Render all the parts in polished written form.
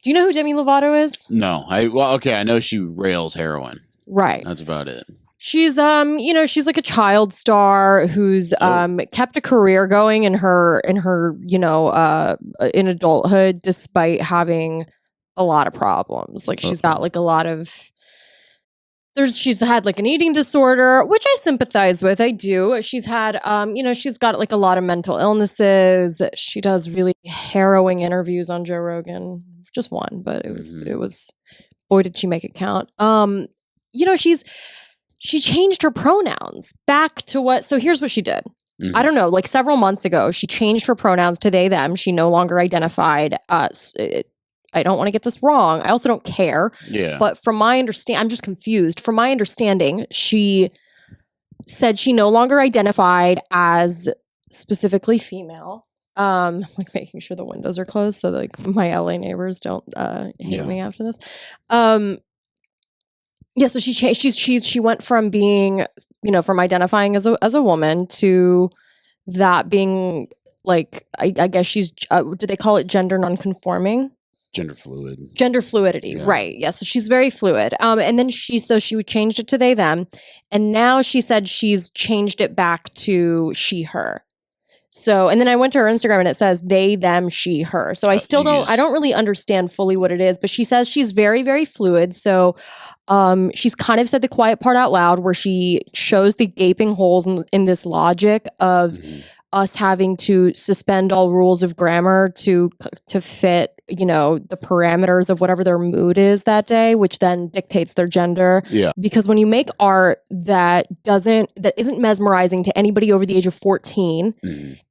Do you know who Demi Lovato is? No. I know she rails heroin. Right. That's about it. She's she's like a child star who's kept a career going in her in adulthood despite having a lot of problems. Like she's got like a lot of she's had like an eating disorder, which I sympathize with. I do. She's had she's got like a lot of mental illnesses. She does really harrowing interviews on Joe Rogan. Just one, but it was boy did she make it count. She changed her pronouns back to what... So here's what she did. I don't know, like several months ago, she changed her pronouns to they, them. She no longer identified... I don't want to get this wrong. I also don't care. Yeah. But from my understanding... I'm just confused. From my understanding, she said she no longer identified as specifically female. Like making sure the windows are closed so like my LA neighbors don't hate me after this. Yeah, so she went from being, from identifying as a woman to that being like, I guess she's, do they call it gender nonconforming? Gender fluid. Gender fluidity, right. Yeah, so she's very fluid. And then she changed it to they, them. And now she said she's changed it back to she, her. So, and then I went to her Instagram and it says they, them, she, her. So I still I don't really understand fully what it is, but she says she's very, very fluid. So she's kind of said the quiet part out loud where she shows the gaping holes in this logic of us having to suspend all rules of grammar to fit, the parameters of whatever their mood is that day, which then dictates their gender. Yeah. Because when you make art that isn't mesmerizing to anybody over the age of 14,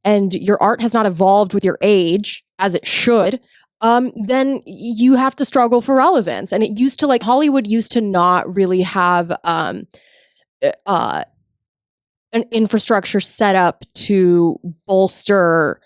and your art has not evolved with your age as it should, then you have to struggle for relevance. And it used to, like, Hollywood used to not really have an infrastructure set up to bolster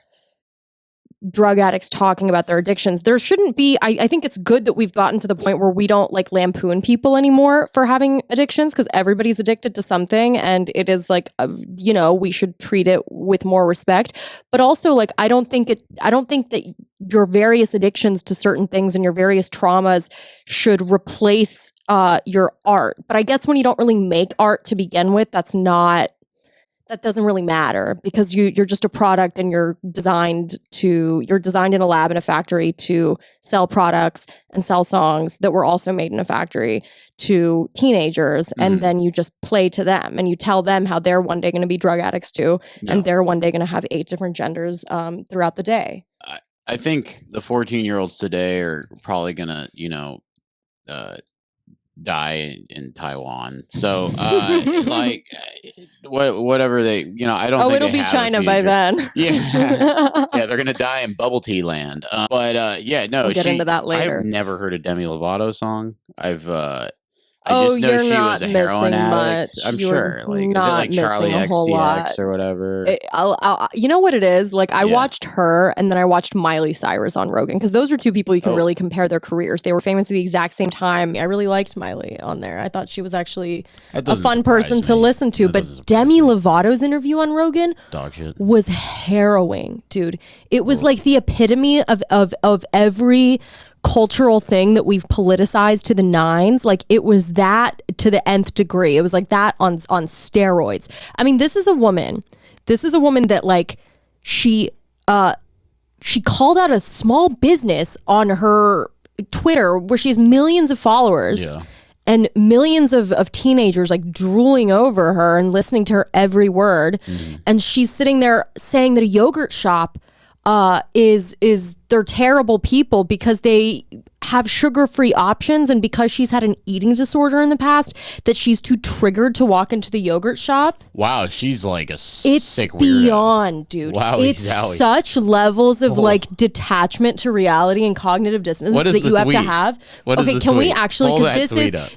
drug addicts talking about their addictions. There shouldn't be, I think it's good that we've gotten to the point where we don't like lampoon people anymore for having addictions, because everybody's addicted to something, and it is like, we should treat it with more respect. But also, like, I don't think that your various addictions to certain things and your various traumas should replace your art. But I guess when you don't really make art to begin with, that doesn't really matter, because you're just a product, and you're designed in a lab in a factory to sell products and sell songs that were also made in a factory to teenagers. And then you just play to them, and you tell them how they're one day going to be drug addicts too. And they're one day going to have 8 different genders throughout the day. I think the 14-year-olds today are probably going to, die in Taiwan. So like whatever they, I don't think it'll be China by then. Yeah. They're gonna die in bubble tea land. We'll get into that later. I've never heard a Demi Lovato song. I Oh, just know you're she not was a heroin missing addict. much. I'm You're sure. Like, is it not like Charlie missing a whole lot. XCX or whatever? You know what it is? Like, I watched her, and then I watched Miley Cyrus on Rogan, because those are two people you can really compare their careers. They were famous at the exact same time. I really liked Miley on there. I thought she was actually a fun person to listen to. But Demi Lovato's interview on Rogan dog shit was harrowing, dude. It was like the epitome of every cultural thing that we've politicized to the nines. Like, it was that to the nth degree. It was like that on steroids. I mean, this is a woman that, like, she called out a small business on her Twitter where she has millions of followers. Yeah. And millions of teenagers like drooling over her and listening to her every word. And she's sitting there saying that a yogurt shop is they're terrible people because they have sugar-free options, and because she's had an eating disorder in the past, that she's too triggered to walk into the yogurt shop. Wow, she's like a sick weirdo. It's beyond, dude. Wow, it's such levels of like detachment to reality and cognitive dissonance that you have to have. Can we actually, because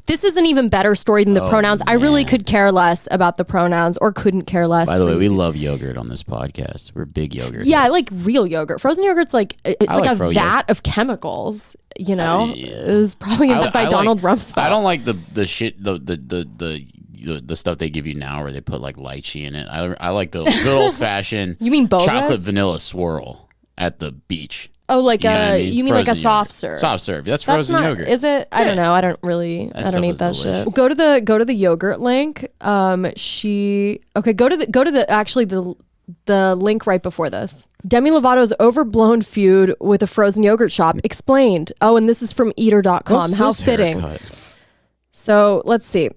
this is an even better story than the pronouns. I really could care less about the pronouns, or couldn't care less. By the way, we love yogurt on this podcast. We're big yogurt. Yeah, I like real yogurt. Frozen yogurt's like, it's like a vat of chemicals. It was probably invented by Donald Rumsfeld. I don't like the shit, the stuff they give you now where they put like lychee in it. I like the good old fashioned you mean bogus? chocolate vanilla swirl at the beach. Oh, like You know what I mean? you mean like a Frozen soft yogurt. serve? Soft serve. That's frozen yogurt. Is it? I don't know. I don't really. I don't eat that delicious. shit. Go to the yogurt link. Go to the link right before this. Demi Lovato's overblown feud with a frozen yogurt shop explained. Oh, and this is from eater.com. What's How this fitting. haircut? So let's see.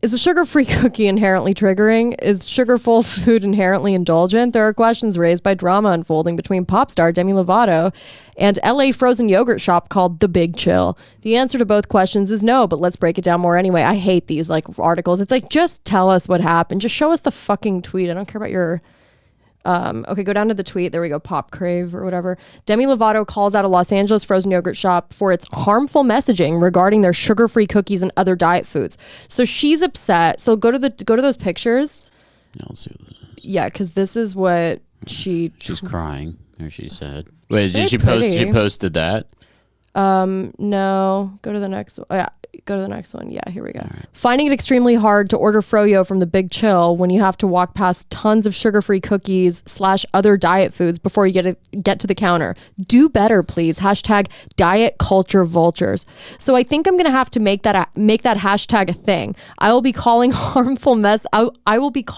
Is a sugar-free cookie inherently triggering? Is sugar-full food inherently indulgent? There are questions raised by drama unfolding between pop star Demi Lovato and LA frozen yogurt shop called The Big Chill. The answer to both questions is no, but let's break it down more anyway. I hate these like articles. It's like, just tell us what happened. Just show us the fucking tweet. I don't care about your... okay, go down to the tweet. There we go. Pop Crave or whatever. Demi Lovato calls out a Los Angeles frozen yogurt shop for its harmful messaging regarding their sugar-free cookies and other diet foods. So she's upset. So go to those pictures. Yeah, let's see what this is. Yeah, because this is what she's crying, or she said. Wait, did Very she post? pretty. She posted that. No. Go to the next one. Oh, yeah. Go to the next one. Yeah, here we go. Right. Finding it extremely hard to order froyo from the Big Chill when you have to walk past tons of sugar-free cookies / other diet foods before you get to the counter. Do better, please. # diet culture vultures. So I think I'm gonna have to make that hashtag a thing. I will be calling harmful messaging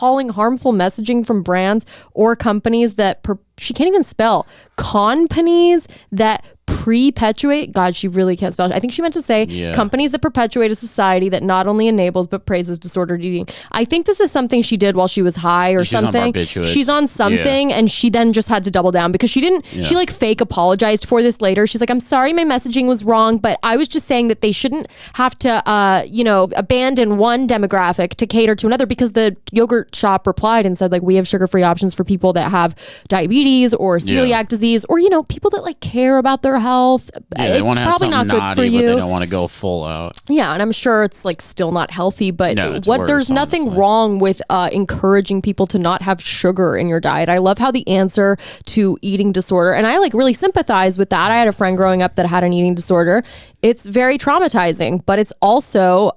from brands or companies that she can't even spell companies that perpetuate. God, she really can't spell. I think she meant to say companies that perpetuate a society that not only enables but praises disordered eating. I think this is something she did while she was high or something. She's on something, and she then just had to double down because she didn't. Yeah. She like fake apologized for this later. She's like, I'm sorry, my messaging was wrong, but I was just saying that they shouldn't have to, abandon one demographic to cater to another, because the yogurt shop replied and said like, we have sugar-free options for people that have diabetes or celiac disease, or people that like care about their health. Yeah, they want to have something naughty, but they don't want to go full out. Yeah, and I'm sure it's like still not healthy, but there's nothing honestly wrong with encouraging people to not have sugar in your diet. I love how the answer to eating disorder, and I like really sympathize with that. I had a friend growing up that had an eating disorder. It's very traumatizing, but it's also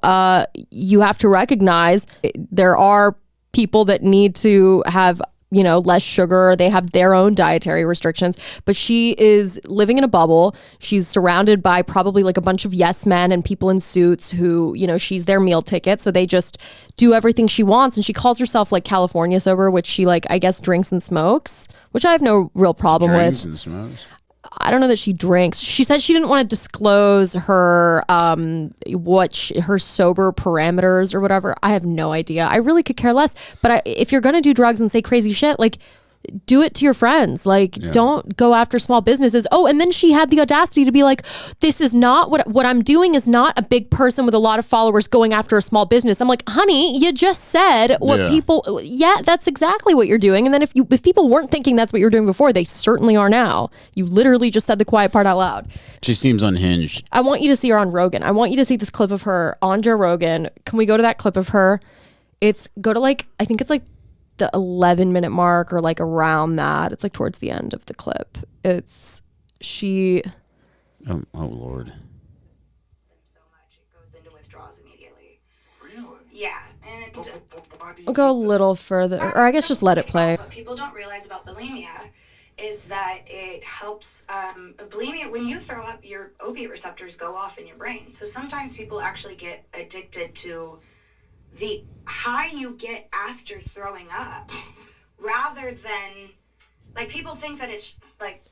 you have to recognize there are people that need to have less sugar. They have their own dietary restrictions, but she is living in a bubble. She's surrounded by probably like a bunch of yes men and people in suits who, she's their meal ticket. So they just do everything she wants. And she calls herself like California sober, which she like, I guess, drinks and smokes, which I have no real problem with. Drinks and smokes? I don't know that she drinks. She said she didn't want to disclose her her sober parameters or whatever. I have no idea. I really could care less. But if you're gonna do drugs and say crazy shit, like, do it to your friends. Like, don't go after small businesses. Oh, and then she had the audacity to be like, this is not what I'm doing is not a big person with a lot of followers going after a small business. I'm like, honey, you just said what people, that's exactly what you're doing. And then if people weren't thinking that's what you're doing before, they certainly are now. You literally just said the quiet part out loud. She seems unhinged. I want you to see her on Rogan. I want you to see this clip of her on Joe Rogan. Can we go to that clip of her? Go to like, I think it's like the 11-minute mark or like around that. It's like towards the end of the clip. It's she. Oh Lord. So much it goes into withdrawals immediately. Really? Yeah, and I'll go a little further, or I guess just let it play. What people don't realize about bulimia is that it helps bulimia. When you throw up, your opiate receptors go off in your brain. So sometimes people actually get addicted to the high you get after throwing up, rather than, like, people think that it's like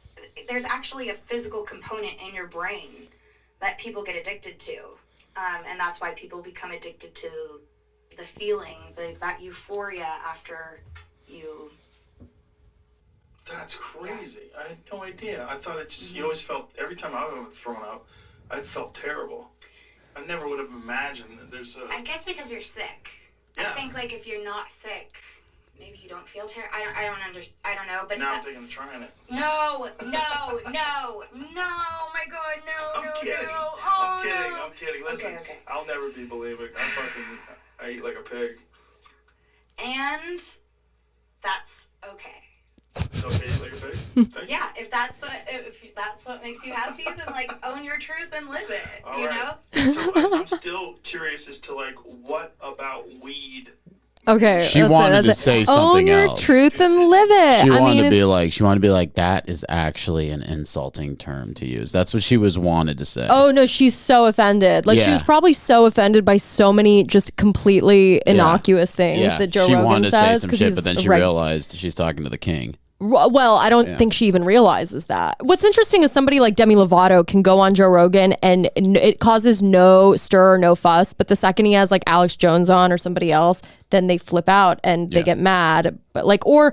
there's actually a physical component in your brain that people get addicted to, and that's why people become addicted to the feeling, that euphoria after you. That's crazy. Yeah. I had no idea. I thought it just, you always felt, every time I would have thrown up, I felt terrible. I never would have imagined that there's a... I guess because you're sick. Yeah. I think, like, if you're not sick, maybe you don't feel terrible. I don't know, but... Now I'm thinking of trying it. No, my God, no, I'm kidding. no. I'm kidding. Listen, Okay. I'll never be bulimic. I eat like a pig. And that's okay. It's okay to eat like a pig? Yeah, if that's what makes you happy, then, like, own your truth and live it, All you right. know? So I'm still curious as to, like, what about weed Okay. She wanted to say something Own your else. truth and live it. She I wanted mean, to be like, that is actually an insulting term to use. That's what she wanted to say. oh no, she's so offended. Like she Yeah. was probably so offended by so many just completely innocuous things that Joe she Rogan wanted to say says. some 'Cause shit, he's but then she reg- realized she's talking to the king. Well, I don't think she even realizes that. What's interesting is somebody like Demi Lovato can go on Joe Rogan and it causes no stir, no fuss. But the second he has like Alex Jones on or somebody else, then they flip out and they get mad. But like, or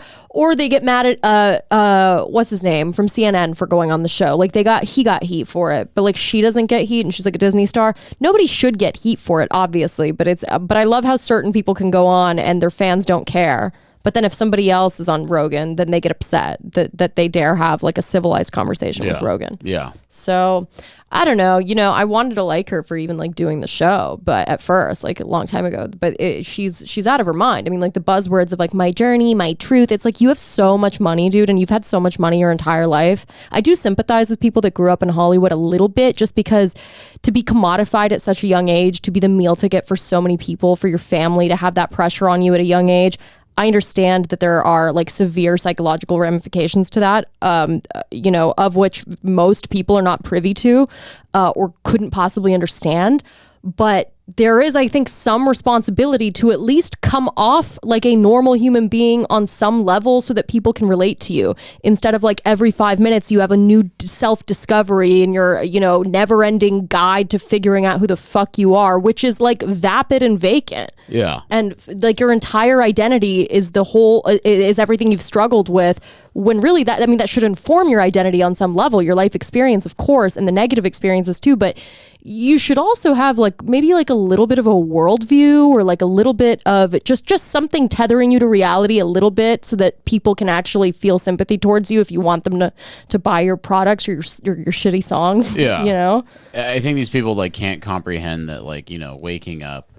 they get mad at what's his name from CNN for going on the show. Like he got heat for it, but like she doesn't get heat and she's like a Disney star. Nobody should get heat for it, obviously. But I love how certain people can go on and their fans don't care. But then if somebody else is on Rogan, then they get upset that they dare have like a civilized conversation with Rogan. Yeah. So I don't know. I wanted to like her for even like doing the show, but at first, like a long time ago, but she's out of her mind. I mean, like the buzzwords of like my journey, my truth. It's like you have so much money, dude, and you've had so much money your entire life. I do sympathize with people that grew up in Hollywood a little bit, just because to be commodified at such a young age, to be the meal ticket for so many people, for your family to have that pressure on you at a young age. I understand that there are like severe psychological ramifications to that, of which most people are not privy to or couldn't possibly understand. But there is, I think, some responsibility to at least come off like a normal human being on some level so that people can relate to you, instead of like every 5 minutes you have a new self-discovery and your, never-ending guide to figuring out who the fuck you are, which is like vapid and vacant. Yeah. And like your entire identity is is everything you've struggled with, when really that should inform your identity on some level, your life experience, of course, and the negative experiences too. But you should also have like maybe like a little bit of a worldview, or like a little bit of just something tethering you to reality a little bit, so that people can actually feel sympathy towards you if you want them to buy your products or your shitty songs. Yeah. I think these people like can't comprehend that, like, waking up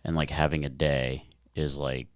and like having a day is like,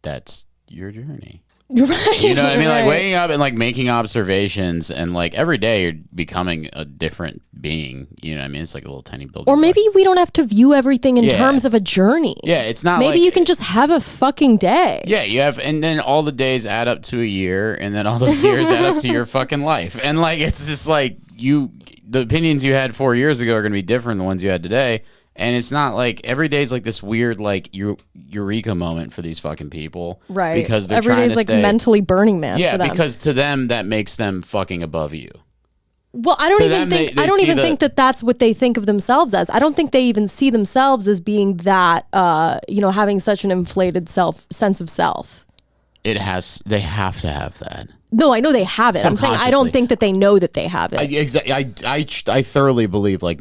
that's your journey. Right. You know what I mean? Like Right. waking up and like making observations, and like every day you're becoming a different being. You know what I mean? It's like a little tiny building. Or maybe we don't have to view everything in Yeah. terms of a journey. Yeah, it's not Maybe like, you can just have a fucking day. Yeah, you have, and then all the days add up to a year, and then all those years add up to your fucking life. And like, it's just like the opinions you had 4 years ago are going to be different than the ones you had today. And it's not like every day's like this weird like eureka moment for these fucking people, Right. Because they're every trying day's to like stay mentally Burning Man. Yeah, for them. because to them that makes them fucking above you. Well, I don't To even them, think they I don't see even the- think that that's what they think of themselves as. I don't think they even see themselves as being that having such an inflated sense of self. They have to have that. No, I know they have it. I'm saying I don't Subconsciously. think that they know that they have it. Exactly. I thoroughly believe like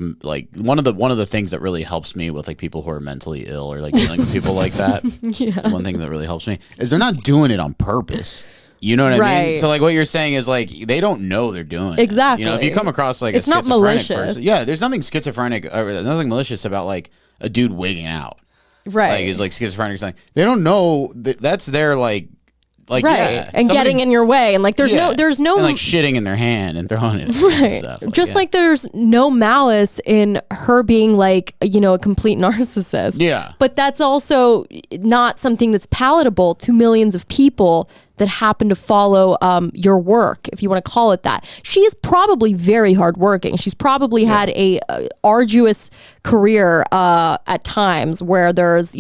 one of the things that really helps me with like people who are mentally ill or like dealing with people like that. Yeah. One thing that really helps me is they're not doing it on purpose. You know what I mean? Right. So like what you're saying is like they don't know they're doing it. Exactly. If you come across like It's a not schizophrenic malicious. person, yeah, there's nothing schizophrenic or nothing malicious about like a dude wigging out. Right. Like he's like schizophrenic or something. They don't know that's their like right. yeah, and somebody- getting in your way. And like there's no and like shitting in their hand and throwing it. right. And stuff. Just like there's no malice in her being like, a complete narcissist. Yeah. But that's also not something that's palatable to millions of people that happen to follow your work, if you want to call it that. She is probably very hardworking. She's probably had a arduous career at times where there's,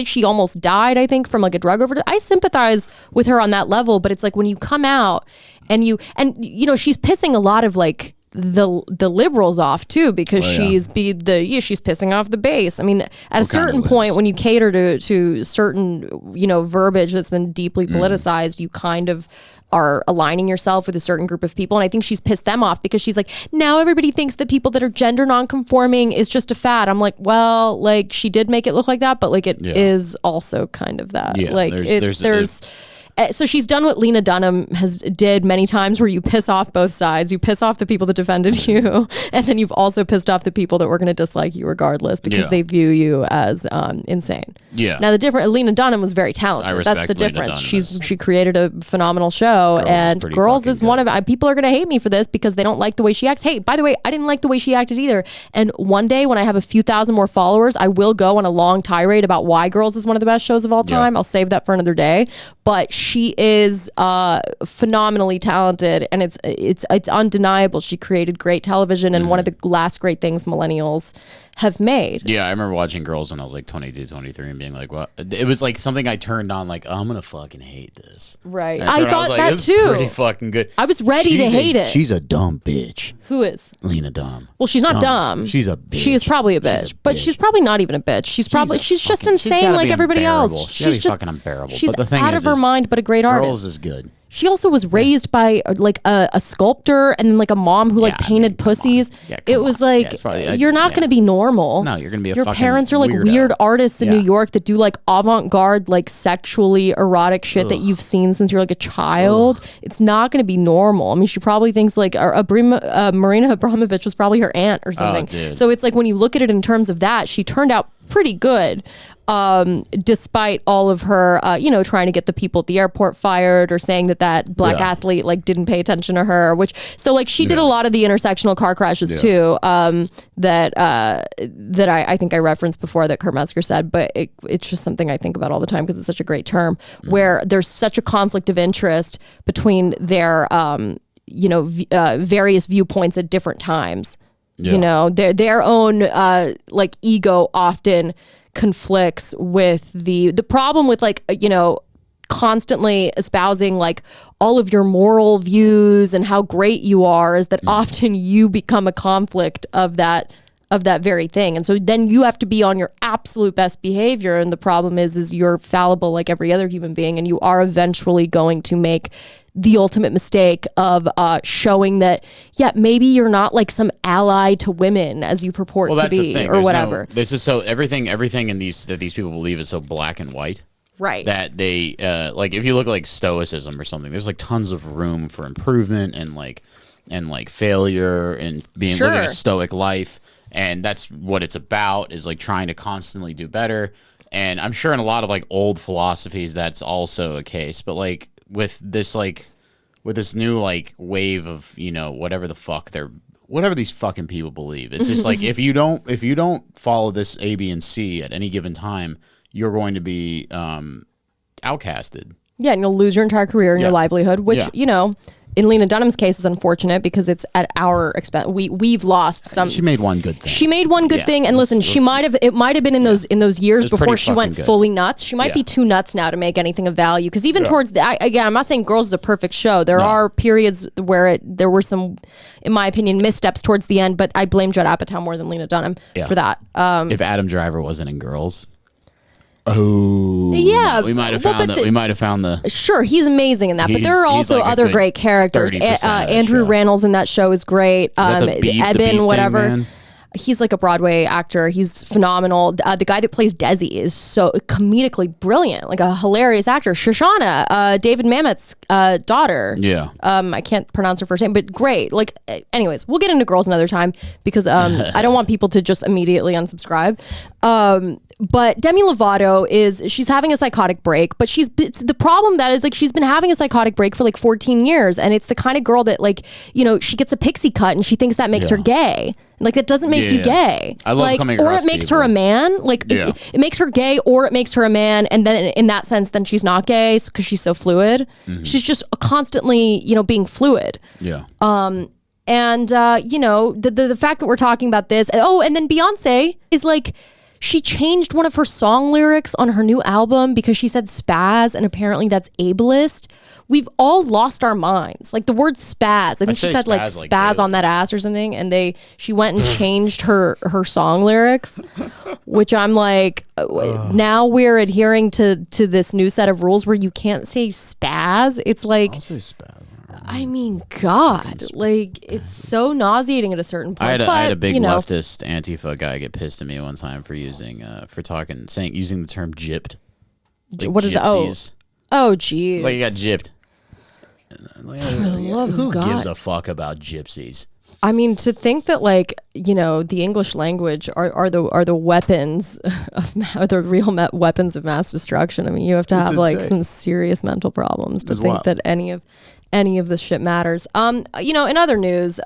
she almost died, I think, from like a drug overdose. I sympathize with her on that level, but it's like when you come out and she's pissing a lot of like the liberals off too, because she's pissing off the base. I mean, at a certain point when you cater to certain verbiage that's been deeply politicized, you kind of are aligning yourself with a certain group of people. And I think she's pissed them off because she's like, now everybody thinks that people that are gender nonconforming is just a fad. I'm like, well, like she did make it look like that, but like it is also kind of that. Yeah, like there's So she's done what Lena Dunham did many times, where you piss off both sides. You piss off the people that defended you, and then you've also pissed off the people that were going to dislike you regardless because they view you as insane. Yeah. Now Lena Dunham was very talented. That's the difference. She created a phenomenal show, and Girls is one of people are going to hate me for this because they don't like the way she acts. Hey, by the way, I didn't like the way she acted either. And one day when I have a few thousand more followers, I will go on a long tirade about why Girls is one of the best shows of all time. I'll save that for another day. But she is phenomenally talented, and it's undeniable. She created great television and one of the last great things millennials have made. Yeah, I remember watching Girls when I was like 22, 23 and being like, what? It was like something I turned on like, oh, I'm going to fucking hate this. Right. I thought like, that too. Pretty fucking good. I was ready to hate it. She's a dumb bitch. Who is? Lena Dunham. Well, she's not dumb. She's a bitch. She is probably a bitch, but she's probably not even a bitch. She's just insane like everybody else. She's just fucking unbearable. She's but the thing out of her mind, but a great artist. Girls is good. She also was raised by like a sculptor and then like a mom who like painted pussies. It was like, you're not going to be normal. No, you're going to be a Your fucking parents are like weirdo. weird artists in New York that do like avant-garde, like sexually erotic shit that you've seen since you're like a child. It's not going to be normal. I mean, she probably thinks like Marina Abramovich was probably her aunt or something. So it's like when you look at it in terms of that, she turned out pretty good. Despite all of her, trying to get the people at the airport fired or saying that black athlete like didn't pay attention to her, so she did a lot of the intersectional car crashes too, that I think I referenced before that Kurt Metzger said, but it's just something I think about all the time because it's such a great term where there's such a conflict of interest between their, various viewpoints at different times. Their own ego often conflicts with the problem with constantly espousing like all of your moral views and how great you are is that often you become a conflict of that very thing, and so then you have to be on your absolute best behavior, and the problem is you're fallible like every other human being, and you are eventually going to make the ultimate mistake of showing that maybe you're not like some ally to women as you purport to be or whatever. This is so everything in these people believe is so black and white, right? That they like if you look like stoicism or something, there's like tons of room for improvement and failure and living a stoic life, and that's what it's about, is like trying to constantly do better. And I'm sure in a lot of like old philosophies that's also a case, but like with this new like wave of whatever these fucking people believe, it's just like if you don't follow this A, B, and C at any given time, you're going to be outcasted. Yeah, and you'll lose your entire career and your livelihood, which in Lena Dunham's case is unfortunate because it's at our expense. We've lost some. She made one good thing. She made one good thing, and listen, it might have been in those years before she went fully nuts. She might be too nuts now to make anything of value, because even towards again, I'm not saying Girls is a perfect show. There are periods where there were some, in my opinion, missteps towards the end, but I blame Judd Apatow more than Lena Dunham for that. If Adam Driver wasn't in Girls. Oh yeah, we might have found the. Sure, he's amazing in that, but there are also like other great characters. Andrew Rannells in that show is great. Eben, whatever. Man? He's like a Broadway actor. He's phenomenal. The guy that plays Desi is so comedically brilliant, like a hilarious actor. Shoshana, David Mamet's daughter. Yeah. I can't pronounce her first name, but great. Like, anyways, we'll get into Girls another time because I don't want people to just immediately unsubscribe. But Demi Lovato she's having a psychotic break, but it's the problem that is like she's been having a psychotic break for like 14 years, and it's the kind of girl that like, she gets a pixie cut and she thinks that makes her gay. Like, that doesn't make you gay. I love coming across or it makes her a man. Like, it makes her gay, or it makes her a man, and then in that sense, then she's not gay because she's so fluid. Mm-hmm. She's just constantly, being fluid. Yeah. And the fact that we're talking about this. Oh, and then Beyonce is like, she changed one of her song lyrics on her new album because she said spaz, and apparently that's ableist. We've all lost our minds. Like the word spaz. I think she said like spaz on that ass or something, and she went and changed her song lyrics, which I'm like, now we're adhering to this new set of rules where you can't say spaz. It's like, I'll say spaz. I mean, God, like it's so nauseating at a certain point. I had a big leftist Antifa guy get pissed at me one time for using the term gypped. Like what is that? Oh, geez. Like he got gypped. For the love of Who God. gives a fuck about gypsies? I mean, to think that like, you know, the English language are the weapons are the real weapons of mass destruction. I mean, you have to have like some serious mental problems to think that any of this shit matters. You know, in other news,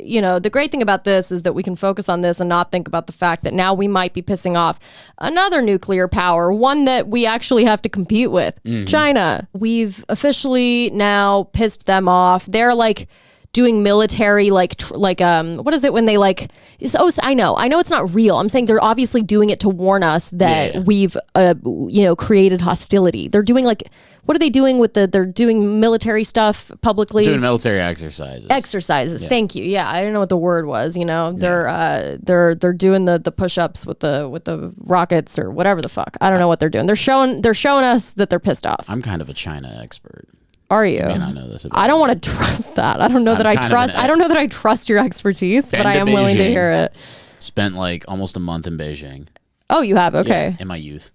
you know, the great thing about this is that we can focus on this and not think about the fact that now we might be pissing off another nuclear power, one that we actually have to compete with, China. We've officially now pissed them off. They're like doing military what is it when they like I know it's not real. I'm saying they're obviously doing it to warn us that we've you know, created hostility. They're doing like, what are they doing with they're doing military stuff publicly? Doing military exercises. Yeah. Thank you. Yeah, I didn't know what the word was, you know. They're doing the push-ups with the rockets or whatever the fuck. I don't know what they're doing. They're showing us that they're pissed off. I'm kind of a China expert. Are you? I mean, I know this. I don't want to trust that. I don't know that I trust. I don't know that I trust your expertise, but I am willing to hear it. Spent like almost a month in Beijing. Oh, you have? Okay. Yeah, in my youth.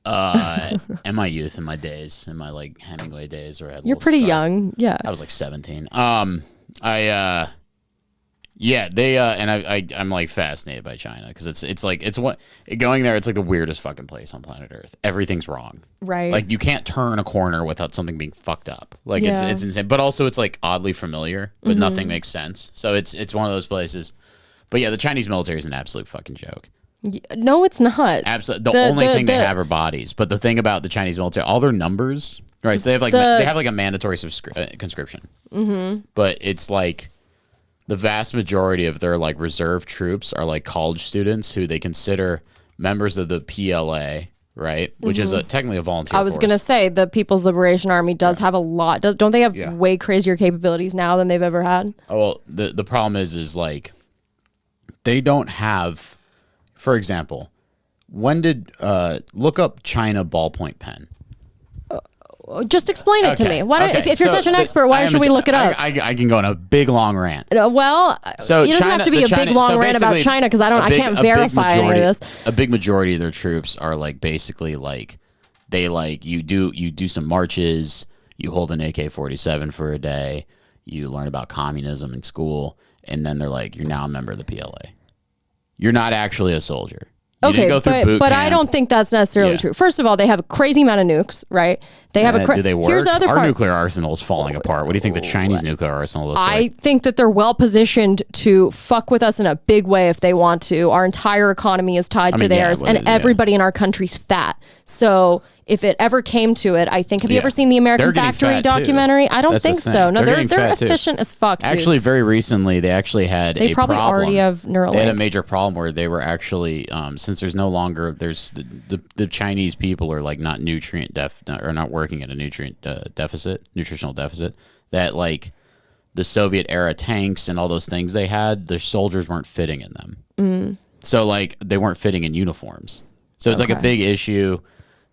In my days, in my like Hemingway days, where I had. You're pretty young. Yeah. I was like 17. Yeah, they and I'm like fascinated by China because it's going there. It's like the weirdest fucking place on planet Earth. Everything's wrong. Right. Like you can't turn a corner without something being fucked up. Like it's insane. But also it's like oddly familiar, but nothing makes sense. So it's one of those places. But yeah, the Chinese military is an absolute fucking joke. No, it's not. Absolutely. The only thing they have are bodies. But the thing about the Chinese military, all their numbers, right? So they have like a mandatory conscription. But it's like the vast majority of their like reserve troops are like college students who they consider members of the PLA, right? Which is technically a volunteer I was going to say the People's Liberation Army does have a lot. Don't they have way crazier capabilities now than they've ever had? Oh, well, the problem is like they don't have, for example, when did look up China ballpoint pen? Just explain it to me. Why don't, if you're such an expert, why should we look it up? I can go on a big long rant. Well, so it doesn't have to be a big long rant about China because I can't verify any of this. A big majority of their troops are like basically like they like you do some marches, you hold an AK-47 for a day, you learn about communism in school, and then they're like, you're now a member of the PLA. You're not actually a soldier. You didn't go through boot but camp. I don't think that's necessarily true. First of all, they have a crazy amount of nukes, right? They have do they work? Here's the other part. Our nuclear arsenal is falling apart. What do you think the Chinese nuclear arsenal looks like? I think that they're well positioned to fuck with us in a big way if they want to. Our entire economy is tied to theirs, and everybody in our country's fat. So if it ever came to it, I think. Have you ever seen the American Factory documentary? I don't think so. No, they're efficient as fuck. Dude. Actually, very recently, they actually had they probably already have Neuralink. They had a major problem where they were actually since there's no longer the Chinese people are like not or not working at a nutritional deficit. That like the Soviet era tanks and all those things they had, their soldiers weren't fitting in them. So like they weren't fitting in uniforms. So it's like a big issue.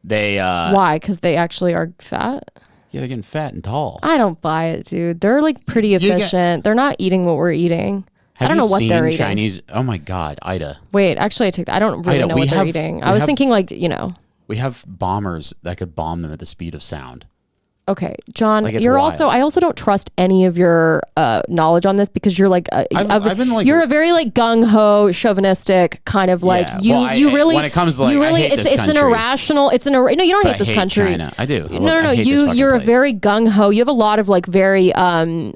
They why? Because they actually are fat. Yeah, they're getting fat and tall. I don't buy it, dude. They're like pretty efficient. They're not eating what we're eating. I don't know what they're eating. Chinese. Oh my God, Ida. Wait, actually, I take that. I don't really know what they're eating. I was thinking like, you know. We have bombers that could bomb them at the speed of sound. Okay, John, like you're wild. I also don't trust any of your knowledge on this because you're like, I've been like, you're a very like gung ho, chauvinistic kind of like you really. When it comes to like, you really, it's an irrational. No, you don't hate this country. China. I do. No. You're a very gung ho. You have a lot of like very, in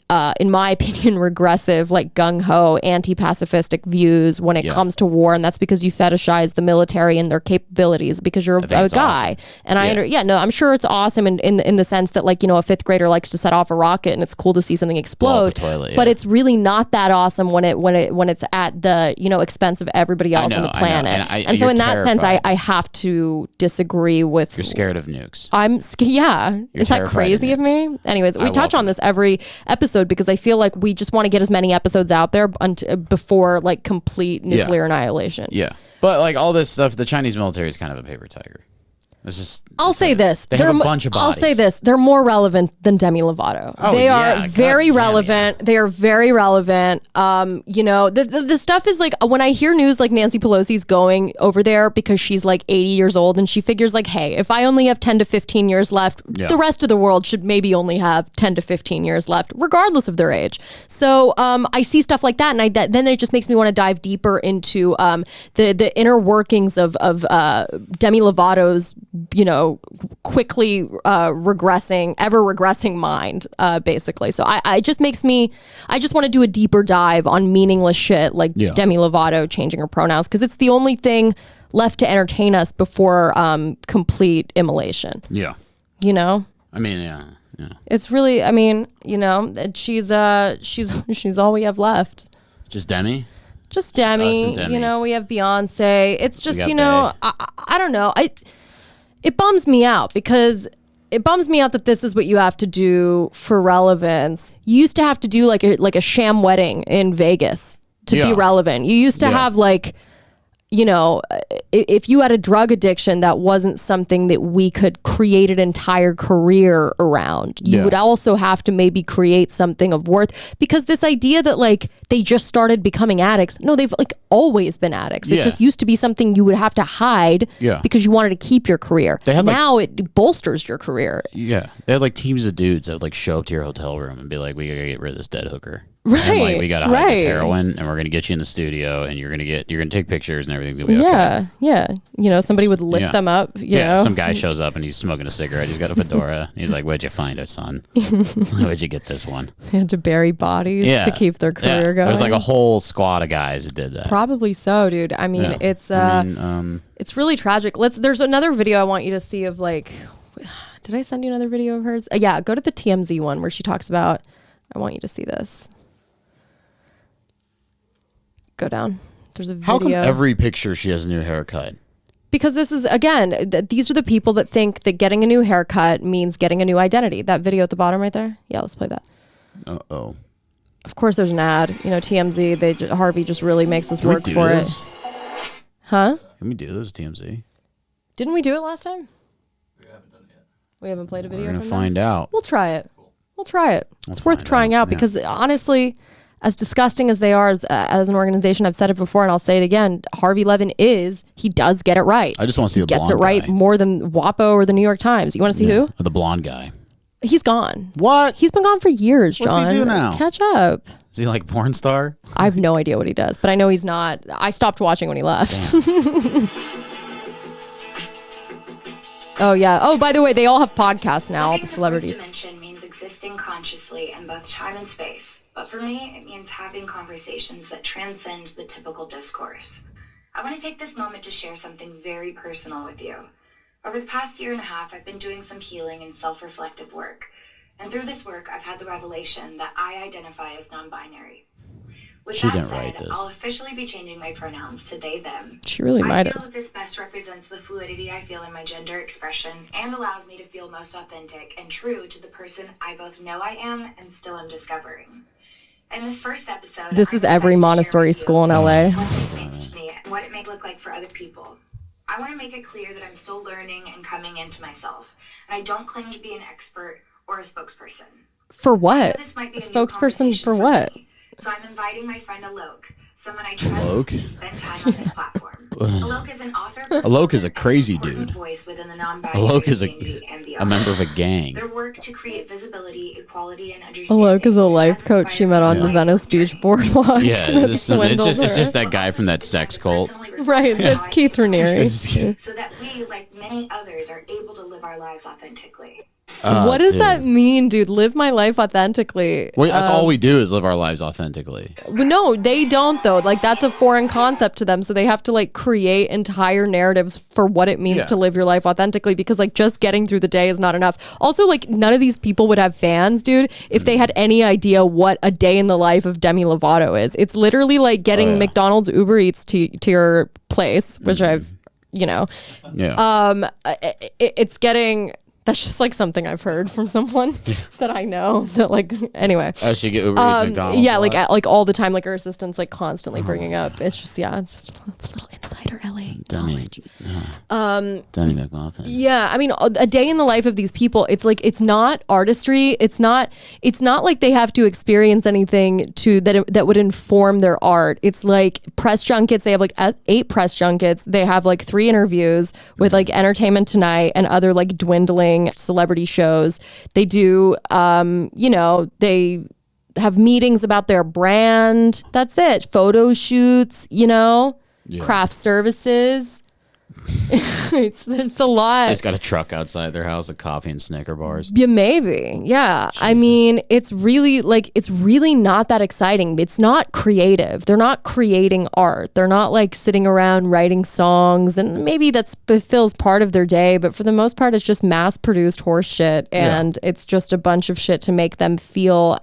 my opinion, regressive, like gung ho, anti-pacifistic views when it comes to war, and that's because you fetishize the military and their capabilities because you're a guy. Awesome. And I'm sure it's awesome in the sense that like, you know, a fifth grader likes to set off a rocket and it's cool to see something explode, but it's really not that awesome when it's at the, you know, expense of everybody else on the planet. And so in that sense, I have to disagree with. You're scared of nukes. Is that crazy of me? Anyways, we touch on this every episode because I feel like we just want to get as many episodes out there before like complete nuclear annihilation. Yeah. But like all this stuff, the Chinese military is kind of a paper tiger. I'll say this. They have a bunch of bodies. I'll say this. They're more relevant than Demi Lovato. Oh, they yeah, are very relevant. Yeah. They are very relevant. You know, the stuff is like, when I hear news like Nancy Pelosi's going over there because she's like 80 years old and she figures like, hey, if I only have 10 to 15 years left, the rest of the world should maybe only have 10 to 15 years left, regardless of their age. So I see stuff like that, and then it just makes me want to dive deeper into the inner workings of Demi Lovato's, you know, quickly ever regressing mind, basically. So I just want to do a deeper dive on meaningless shit like Demi Lovato changing her pronouns, because it's the only thing left to entertain us before complete immolation. Yeah. You know? I mean, yeah. It's really, I mean, you know, she's all we have left. Just Demi? Just Demi. You know, we have Beyonce. It's just, you know, I don't know. It bums me out, because it bums me out that this is what you have to do for relevance. You used to have to do like a sham wedding in Vegas to be relevant. You used to have like, you know, if you had a drug addiction, that wasn't something that we could create an entire career around. You would also have to maybe create something of worth, because this idea that like they just started becoming addicts, no, they've like always been addicts. It just used to be something you would have to hide because you wanted to keep your career. Now it bolsters your career. Yeah. They had like teams of dudes that would like show up to your hotel room and be like, we gotta get rid of this dead hooker. Right. And like, we gotta hide this heroin, and we're gonna get you in the studio, and you're gonna take pictures, and everything's gonna be okay. Yeah. You know, somebody would lift them up. You know? Some guy shows up and he's smoking a cigarette. He's got a fedora. He's like, "Where'd you find it, son? Where'd you get this one?" They had to bury bodies to keep their career going. There's like a whole squad of guys that did that. Probably so, dude. I mean, it's really tragic. There's another video I want you to see of like, did I send you another video of hers? Yeah, go to the TMZ one where she talks about. I want you to see this. Go down. There's a video. How come every picture she has a new haircut? Because this is, again, these are the people that think that getting a new haircut means getting a new identity. That video at the bottom right there. Yeah, let's play that. Uh-oh. Of course there's an ad. You know, TMZ, Harvey just really makes us work for it. Huh? Can we do this, TMZ? Didn't we do it last time? We haven't done it yet. We haven't played a video. We're going to find out. We'll try it. We'll try it. It's worth trying out because honestly, as disgusting as they are as an organization, I've said it before and I'll say it again, Harvey Levin he does get it right. I just want to see the blonde guy. He gets it right more than WAPO or the New York Times. You want to see who? The blonde guy. He's gone. What? He's been gone for years, John. What's he do now? Catch up. Is he like a porn star? I have no idea what he does, but I know he's not. I stopped watching when he left. Oh, yeah. Oh, by the way, they all have podcasts now, all the celebrities. Dimension means existing consciously in both time and space. But for me, it means having conversations that transcend the typical discourse. I want to take this moment to share something very personal with you. Over the past year and a half, I've been doing some healing and self-reflective work. And through this work, I've had the revelation that I identify as non-binary. With She that didn't said, write this. I'll officially be changing my pronouns to they, them. She really might I feel have. that this best represents the fluidity I feel in my gender expression and allows me to feel most authentic and true to the person I both know I am and still am discovering. In this first episode, This is every Montessori school in LA. what this means to me and what it may look like for other people. I want to make it clear that I'm still learning and coming into myself, and I don't claim to be an expert or a spokesperson. For what? This might be A new spokesperson conversation for what? me. So I'm inviting my friend Alok, someone I trust, to spend time on this platform. Alok is an author. Alok is a crazy dude. Voice within the non-binary Alok is community and a beyond. member of a gang. Their work to create visibility, equality, and understanding. Alok is a life coach she met on the Venice Beach boardwalk. Yeah, it's just that guy from that sex cult. Right, it's Keith Raniere. So that we, like many others, are able to live our lives authentically. What does that mean, dude? Live my life authentically. That's all we do is live our lives authentically. No, they don't though. Like that's a foreign concept to them. So they have to like create entire narratives for what it means to live your life authentically, because like just getting through the day is not enough. Also, like none of these people would have fans, dude, if they had any idea what a day in the life of Demi Lovato is. It's literally like getting McDonald's Uber Eats to your place, which I've, it's getting. That's just like something I've heard from someone that I know that like, anyway. Oh, she get Uber Eats McDonald's? Yeah, like all the time, like her assistant's like constantly bringing up. It's just, it's a little inside Cider LA. Demi McMuffin. Yeah, I mean, a day in the life of these people. It's like it's not artistry. It's not like they have to experience anything that would inform their art. It's like press junkets. They have like 8 press junkets. They have like 3 interviews with like Entertainment Tonight and other like dwindling celebrity shows. They do, they have meetings about their brand. That's it. Photo shoots, craft services. It's a lot. They just got a truck outside their house of coffee and Snicker bars. Yeah, maybe. Yeah. Jesus. I mean, it's really not that exciting. It's not creative. They're not creating art. They're not like sitting around writing songs, and maybe that fulfills part of their day, but for the most part, it's just mass produced horse shit, and it's just a bunch of shit to make them feel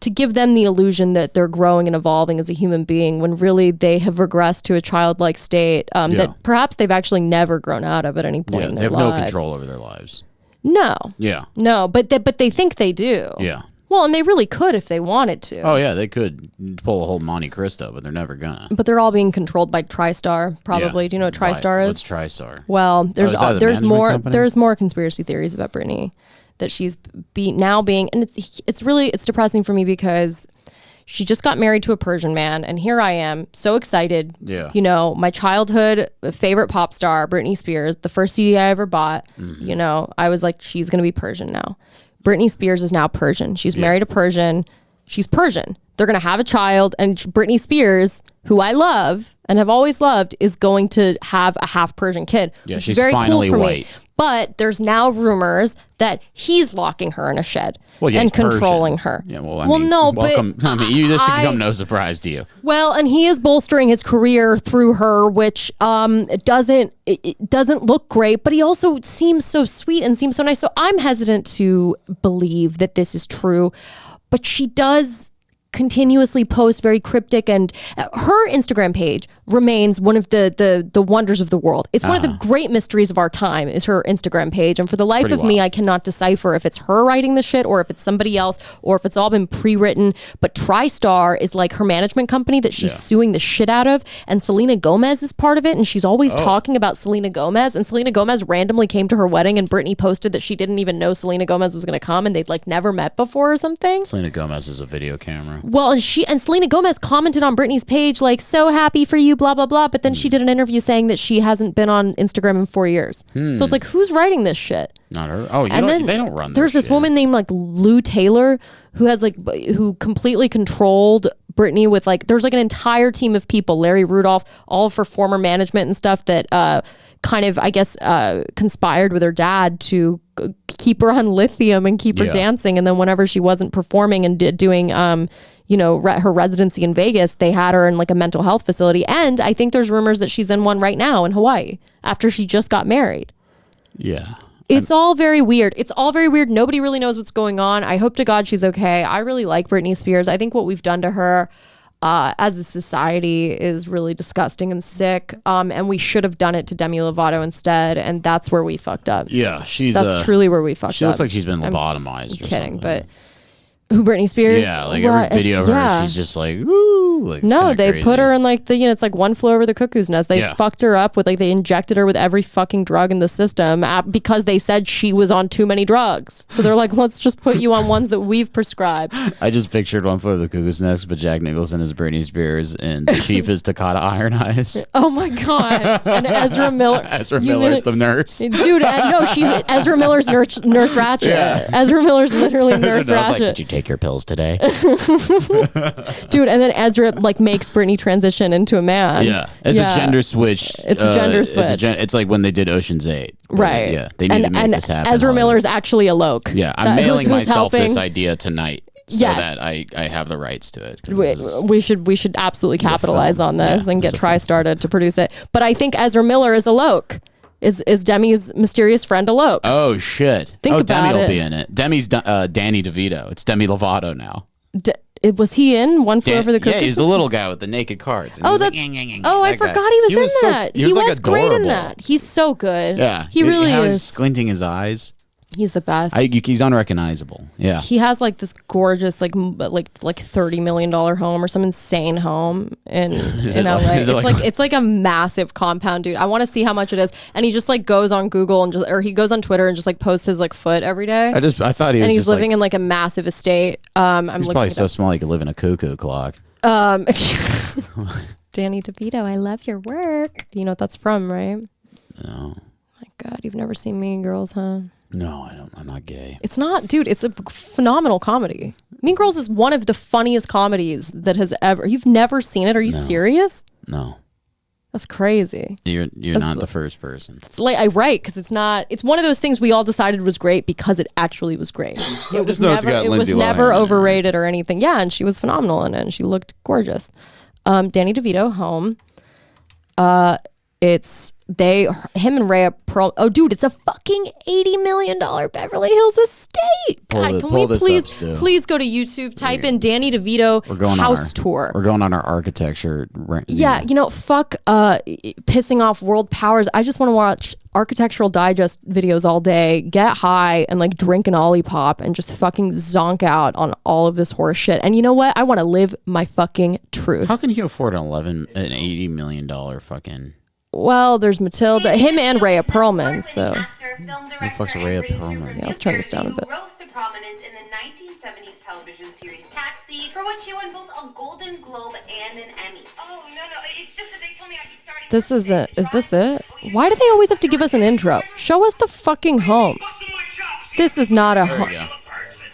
to give them the illusion that they're growing and evolving as a human being, when really they have regressed to a childlike state that perhaps they've actually never grown out of at any point in their lives. They have no control over their lives. No. Yeah. No, but they think they do. Yeah. Well, and they really could if they wanted to. Oh, yeah, they could pull a whole Monte Cristo, but they're never gonna. But they're all being controlled by TriStar, probably. Yeah. Do you know what TriStar is? What's TriStar? Well, there's more conspiracy theories about Britney. That she's now being, and it's depressing for me because she just got married to a Persian man, and here I am so excited. Yeah. My childhood favorite pop star, Britney Spears, the first CD I ever bought. Mm-hmm. I was like, she's gonna be Persian now. Britney Spears is now Persian. She's married a Persian. She's Persian. They're gonna have a child, and Britney Spears, who I love and have always loved, is going to have a half Persian kid. Yeah, which she's is very finally cool for white. Me. But there's now rumors that he's locking her in a shed and controlling her. Yeah, welcome. This should come no surprise to you. Well, and he is bolstering his career through her, which doesn't look great. But he also seems so sweet and seems so nice. So I'm hesitant to believe that this is true. But she does continuously post very cryptic, and her Instagram page remains one of the wonders of the world. It's one of the great mysteries of our time is her Instagram page, and for the life of me I cannot decipher if it's her writing the shit or if it's somebody else or if it's all been pre-written. But TriStar is like her management company that she's suing the shit out of, and Selena Gomez is part of it, and she's always talking about Selena Gomez, and Selena Gomez randomly came to her wedding, and Britney posted that she didn't even know Selena Gomez was going to come, and they'd like never met before or something. Selena Gomez is a video camera. Well, and Selena Gomez commented on Britney's page like, so happy for you, blah, blah, blah. But then she did an interview saying that she hasn't been on Instagram in 4 years. So it's like, who's writing this shit? Not her. Oh, they don't run There's this woman named like Lou Taylor who completely controlled Britney with like, there's like an entire team of people, Larry Rudolph, all for former management and stuff that kind of, I guess, conspired with her dad to keep her on lithium and keep her dancing. And then whenever she wasn't performing and doing, her residency in Vegas, they had her in like a mental health facility. And I think there's rumors that she's in one right now in Hawaii after she just got married. Yeah. It's all very weird. Nobody really knows what's going on. I hope to God she's okay. I really like Britney Spears. I think what we've done to her as a society is really disgusting and sick. And we should have done it to Demi Lovato instead. And that's where we fucked up. Yeah, that's truly where we fucked up. She looks like she's been lobotomized or kidding, something. But who, Britney Spears? Yeah, like every video of her, she's just like, ooh. Like, no, they crazy. put her in like it's like One Flew Over the Cuckoo's Nest. They fucked her up with they injected her with every fucking drug in the system because they said she was on too many drugs. So they're like, let's just put you on ones that we've prescribed. I just pictured One Flew Over the Cuckoo's Nest, but Jack Nicholson is Britney Spears and the chief is Takata Iron Eyes. Oh my God. And Ezra Miller. Ezra Miller's the nurse. Dude, no, she's Ezra Miller's nurse Ratchet. Yeah. Ezra Miller's literally Nurse Ratchet. Like, did you take your pills today? Dude, and then Ezra makes Britney transition into a man. Yeah, it's a gender switch. It's a gender switch. It's like when they did Ocean's 8. Right. Yeah, they need to make this happen. Ezra Miller's actually a Loke. Yeah, I'm mailing myself this idea tonight so that I have the rights to it. We should absolutely capitalize on this and get TriStar to produce it. But I think Ezra Miller is a Loke. Is Demi's mysterious friend a Loke? Oh shit! Think about Demi will it. be in it. Demi's Danny DeVito. It's Demi Lovato now. Was he in One Flew Over the Cuckoo's? Yeah, he's the little guy with the naked cards. I forgot he was in that. He was great in that. He's so good. Yeah, he really how is. He's squinting his eyes. He's the best. He's unrecognizable. Yeah. He has like this gorgeous like $30 million home or some insane home in LA. It's like a massive compound, dude. I want to see how much it is. And he just like goes on Google and or he goes on Twitter and just like posts his like foot every day. I thought he was, and he's living in like a massive estate. He's probably so small he could live in a cuckoo clock. Danny DeVito, I love your work. You know what that's from, right? No. My God, you've never seen Mean Girls, huh? No, I don't. I'm not gay. It's not, dude. It's a phenomenal comedy. Mean Girls is one of the funniest comedies that has ever. You've never seen it? Are you serious? No. That's crazy. You're not the first person. It's like right, because it's not. It's one of those things we all decided was great because it actually was great. It was never overrated or anything. Yeah, and she was phenomenal in it, and she looked gorgeous. Danny DeVito, Home. It's him and Rhea Pearl. Oh, dude, it's a fucking $80 million Beverly Hills estate. God, can we please go to YouTube, type in Danny DeVito house tour. We're going on our architecture. Yeah, fuck pissing off world powers. I just want to watch Architectural Digest videos all day, get high, and like drink an Olipop and just fucking zonk out on all of this horse shit. And you know what? I want to live my fucking truth. How can he afford an $80 million fucking... Well, there's Matilda, him and Rhea Perlman, so. Who the fuck's Rhea Perlman? Yeah, let's turn this down a bit. Rose to prominence in the 1970s television series Taxi, for which she won both a Golden Globe and an Emmy. Oh, no, it's just that they told me I should start... This is it. Is this it? Why do they always have to give us an intro? Show us the fucking home. This is not a home.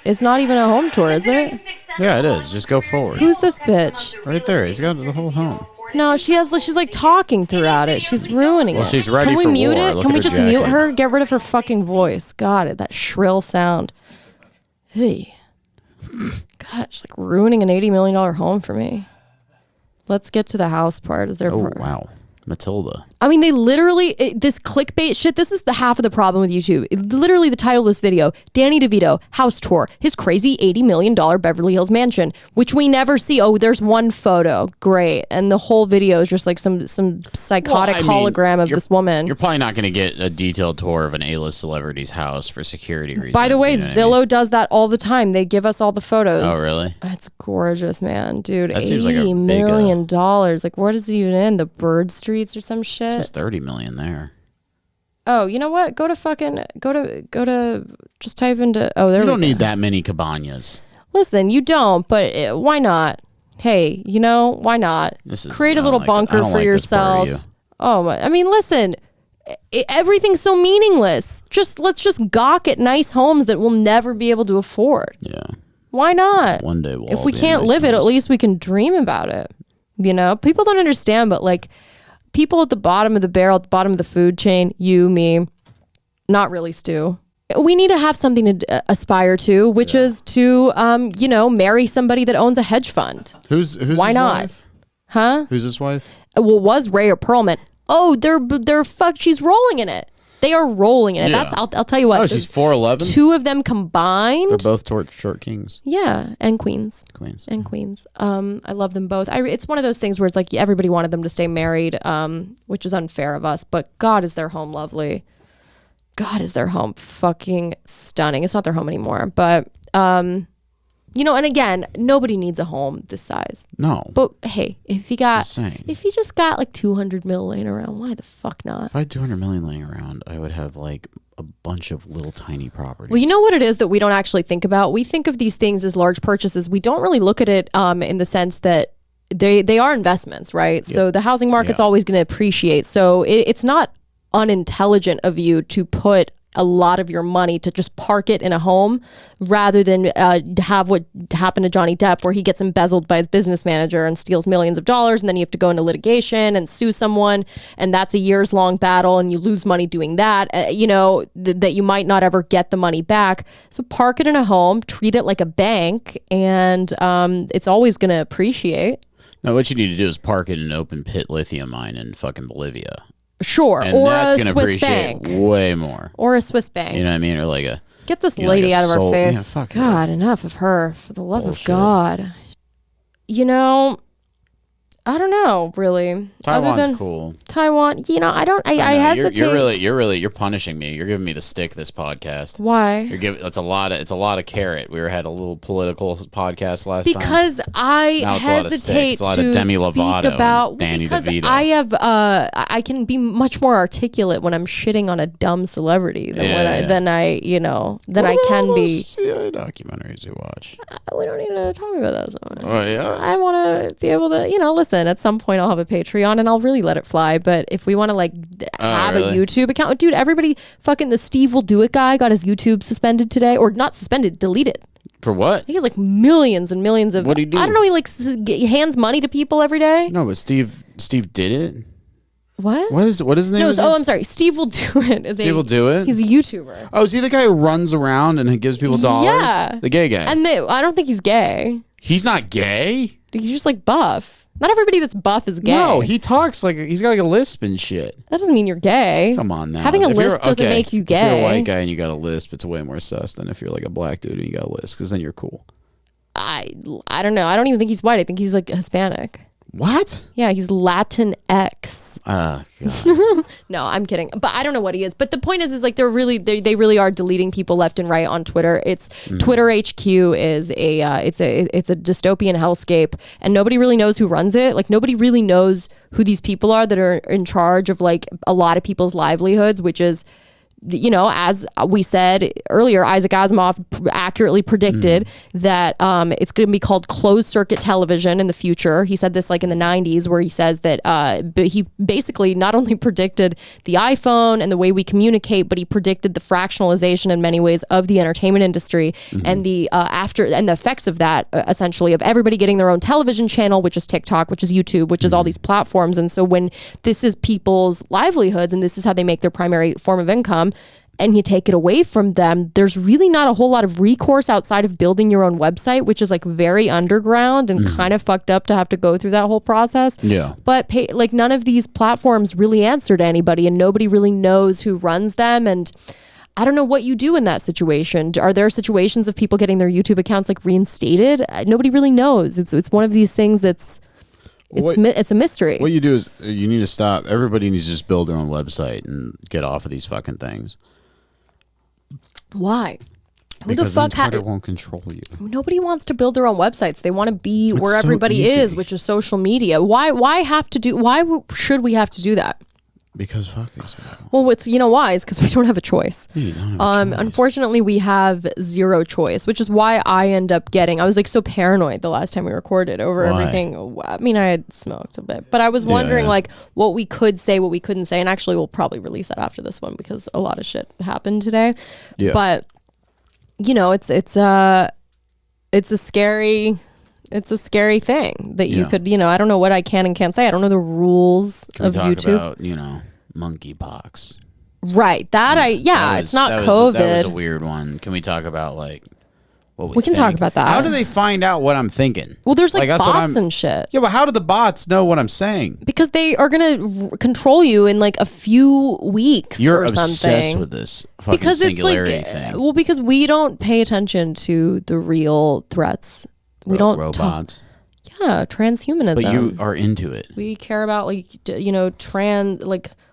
It's not even a home tour, is it? Yeah, it is. Just go forward. Who's this bitch? Right there. He's got the whole home. No, she's like talking throughout it. She's ruining it. Well, she's ready for war. Can we mute it? Can we just mute her? Get rid of her fucking voice. God, that shrill sound. Hey. God, she's like ruining an $80 million home for me. Let's get to the house part. Is there? Oh, wow. Matilda. I mean, they literally, this clickbait shit, this is the half of the problem with YouTube. Literally the title of this video, Danny DeVito, house tour, his crazy $80 million Beverly Hills mansion, which we never see. Oh, there's one photo. Great. And the whole video is just like some psychotic hologram of this woman. You're probably not going to get a detailed tour of an A-list celebrity's house for security reasons. By the way, Zillow does that all the time. They give us all the photos. Oh, really? That's gorgeous, man. Dude, that $80 million. Like, what is it even in? The Bird Streets or some shit? It's just $30 million there. Oh, you know what? Go to just type into. Oh, there. You don't need that many cabanas. Listen, you don't. But why not? Hey, why not? Create a little bunker for yourself. Oh, I mean, listen. Everything's so meaningless. Let's just gawk at nice homes that we'll never be able to afford. Yeah. Why not? One day we'll. If we can't live it, at least we can dream about it. People don't understand, but like. People at the bottom of the barrel, at the bottom of the food chain, you, me, not really Stu. We need to have something to aspire to, which is to, marry somebody that owns a hedge fund. Who's why his not? Wife? Huh? Who's his wife? Well, was Rhea Perlman. Oh, they're fucked. She's rolling in it. They are rolling in it. Yeah. I'll tell you what. Oh, she's 4'11"? Two of them combined. They're both short kings. Yeah, and queens. And queens. I love them both. It's one of those things where it's like everybody wanted them to stay married, which is unfair of us. But God, is their home lovely. God, is their home fucking stunning. It's not their home anymore. But, and again, nobody needs a home this size. No. But hey, if you just got like 200 mil laying around, why the fuck not? If I had 200 million laying around, I would have like a bunch of little tiny properties. Well, you know what it is that we don't actually think about? We think of these things as large purchases. We don't really look at it in the sense that they are investments, right? Yep. So the housing market's always going to appreciate. So it's not unintelligent of you to put a lot of your money to just park it in a home rather than have what happened to Johnny Depp, where he gets embezzled by his business manager and steals millions of dollars, and then you have to go into litigation and sue someone, and that's a years long battle, and you lose money doing that, that you might not ever get the money back. So park it in a home, treat it like a bank, and it's always going to appreciate. No, what you need to do is park it in an open pit lithium mine in fucking Bolivia. Sure, and or that's a Swiss bank. Way more. Or a Swiss bank. You know what I mean? Or like a... Get this lady out of our face. Yeah, fuck God, her. Enough of her. For the love Bullshit. of God. I don't know, really. Taiwan's cool. Taiwan, I hesitate. You're punishing me. You're giving me the stick this podcast. Why? It's a lot of carrot. We had a little political podcast last time. Because I hesitate it's a lot of Demi Lovato about Danny DeVito. I have I can be much more articulate when I'm shitting on a dumb celebrity than I can be. Documentaries you watch. We don't need to talk about that so much. Oh yeah. I want to be able to, listen. At some point, I'll have a Patreon and I'll really let it fly. But if we want to have a YouTube account, dude, everybody, fucking the Steve Will Do It guy got his YouTube suspended today, or not suspended, deleted. For what? He has like millions and millions of. What do you do? I don't know. He hands money to people every day. No, but Steve did it. What? What is his name? No, I'm sorry. Steve Will Do It. Steve Will Do It? He's a YouTuber. Oh, is he the guy who runs around and gives people dollars? Yeah. The gay guy. And I don't think he's gay. He's not gay? He's just like buff. Not everybody that's buff is gay. No, he talks like he's got like a lisp and shit. That doesn't mean you're gay. Come on now. Having a lisp doesn't make you gay. If you're a white guy and you got a lisp, it's way more sus than if you're like a black dude and you got a lisp, because then you're cool. I don't know. I don't even think he's white. I think he's like Hispanic. What? Yeah, he's Latinx. God. No, I'm kidding. But I don't know what he is. But the point is like they really are deleting people left and right on Twitter. It's Twitter HQ is it's a dystopian hellscape, and nobody really knows who runs it. Like nobody really knows who these people are that are in charge of like a lot of people's livelihoods, which is, as we said earlier, Isaac Asimov accurately predicted that it's going to be called closed circuit television in the future. He said this like in the 90s, where he says that he basically not only predicted the iPhone and the way we communicate, but he predicted the fractionalization in many ways of the entertainment industry and the the effects of that, essentially, of everybody getting their own television channel, which is TikTok, which is YouTube, which is all these platforms. And so when this is people's livelihoods and this is how they make their primary form of income, and you take it away from them, there's really not a whole lot of recourse outside of building your own website, which is like very underground and kind of fucked up to have to go through that whole process. Yeah. But none of these platforms really answer to anybody, and nobody really knows who runs them. And I don't know what you do in that situation. Are there situations of people getting their YouTube accounts like reinstated? Nobody really knows. It's one of these things that's it's a mystery. What you do is you need to stop. Everybody needs to just build their own website and get off of these fucking things. Why? Because then Twitter won't control you. Nobody wants to build their own websites. They want to be where everybody is, which is social media. Why should we have to do that? Because fuck these people. Well, why? It's because we don't have a choice. You don't have a choice. Unfortunately, we have zero choice, which is why I end up getting. I was like so paranoid the last time we recorded over everything. I mean, I had smoked a bit, but I was wondering like what we could say, what we couldn't say, and actually, we'll probably release that after this one because a lot of shit happened today. Yeah. But it's a scary thing that you could, I don't know what I can and can't say. I don't know the rules of YouTube. Can we talk about, monkeypox? Right. It's not COVID. That was a weird one. Can we talk about like what we can talk about that. How do they find out what I'm thinking? Well, there's like bots and shit. Yeah, but how do the bots know what I'm saying? Because they are going to control you in like a few weeks or something. You're obsessed with this fucking singularity thing. Well, because we don't pay attention to the real threats. We don't robots. Transhumanism. But you are into it. We care about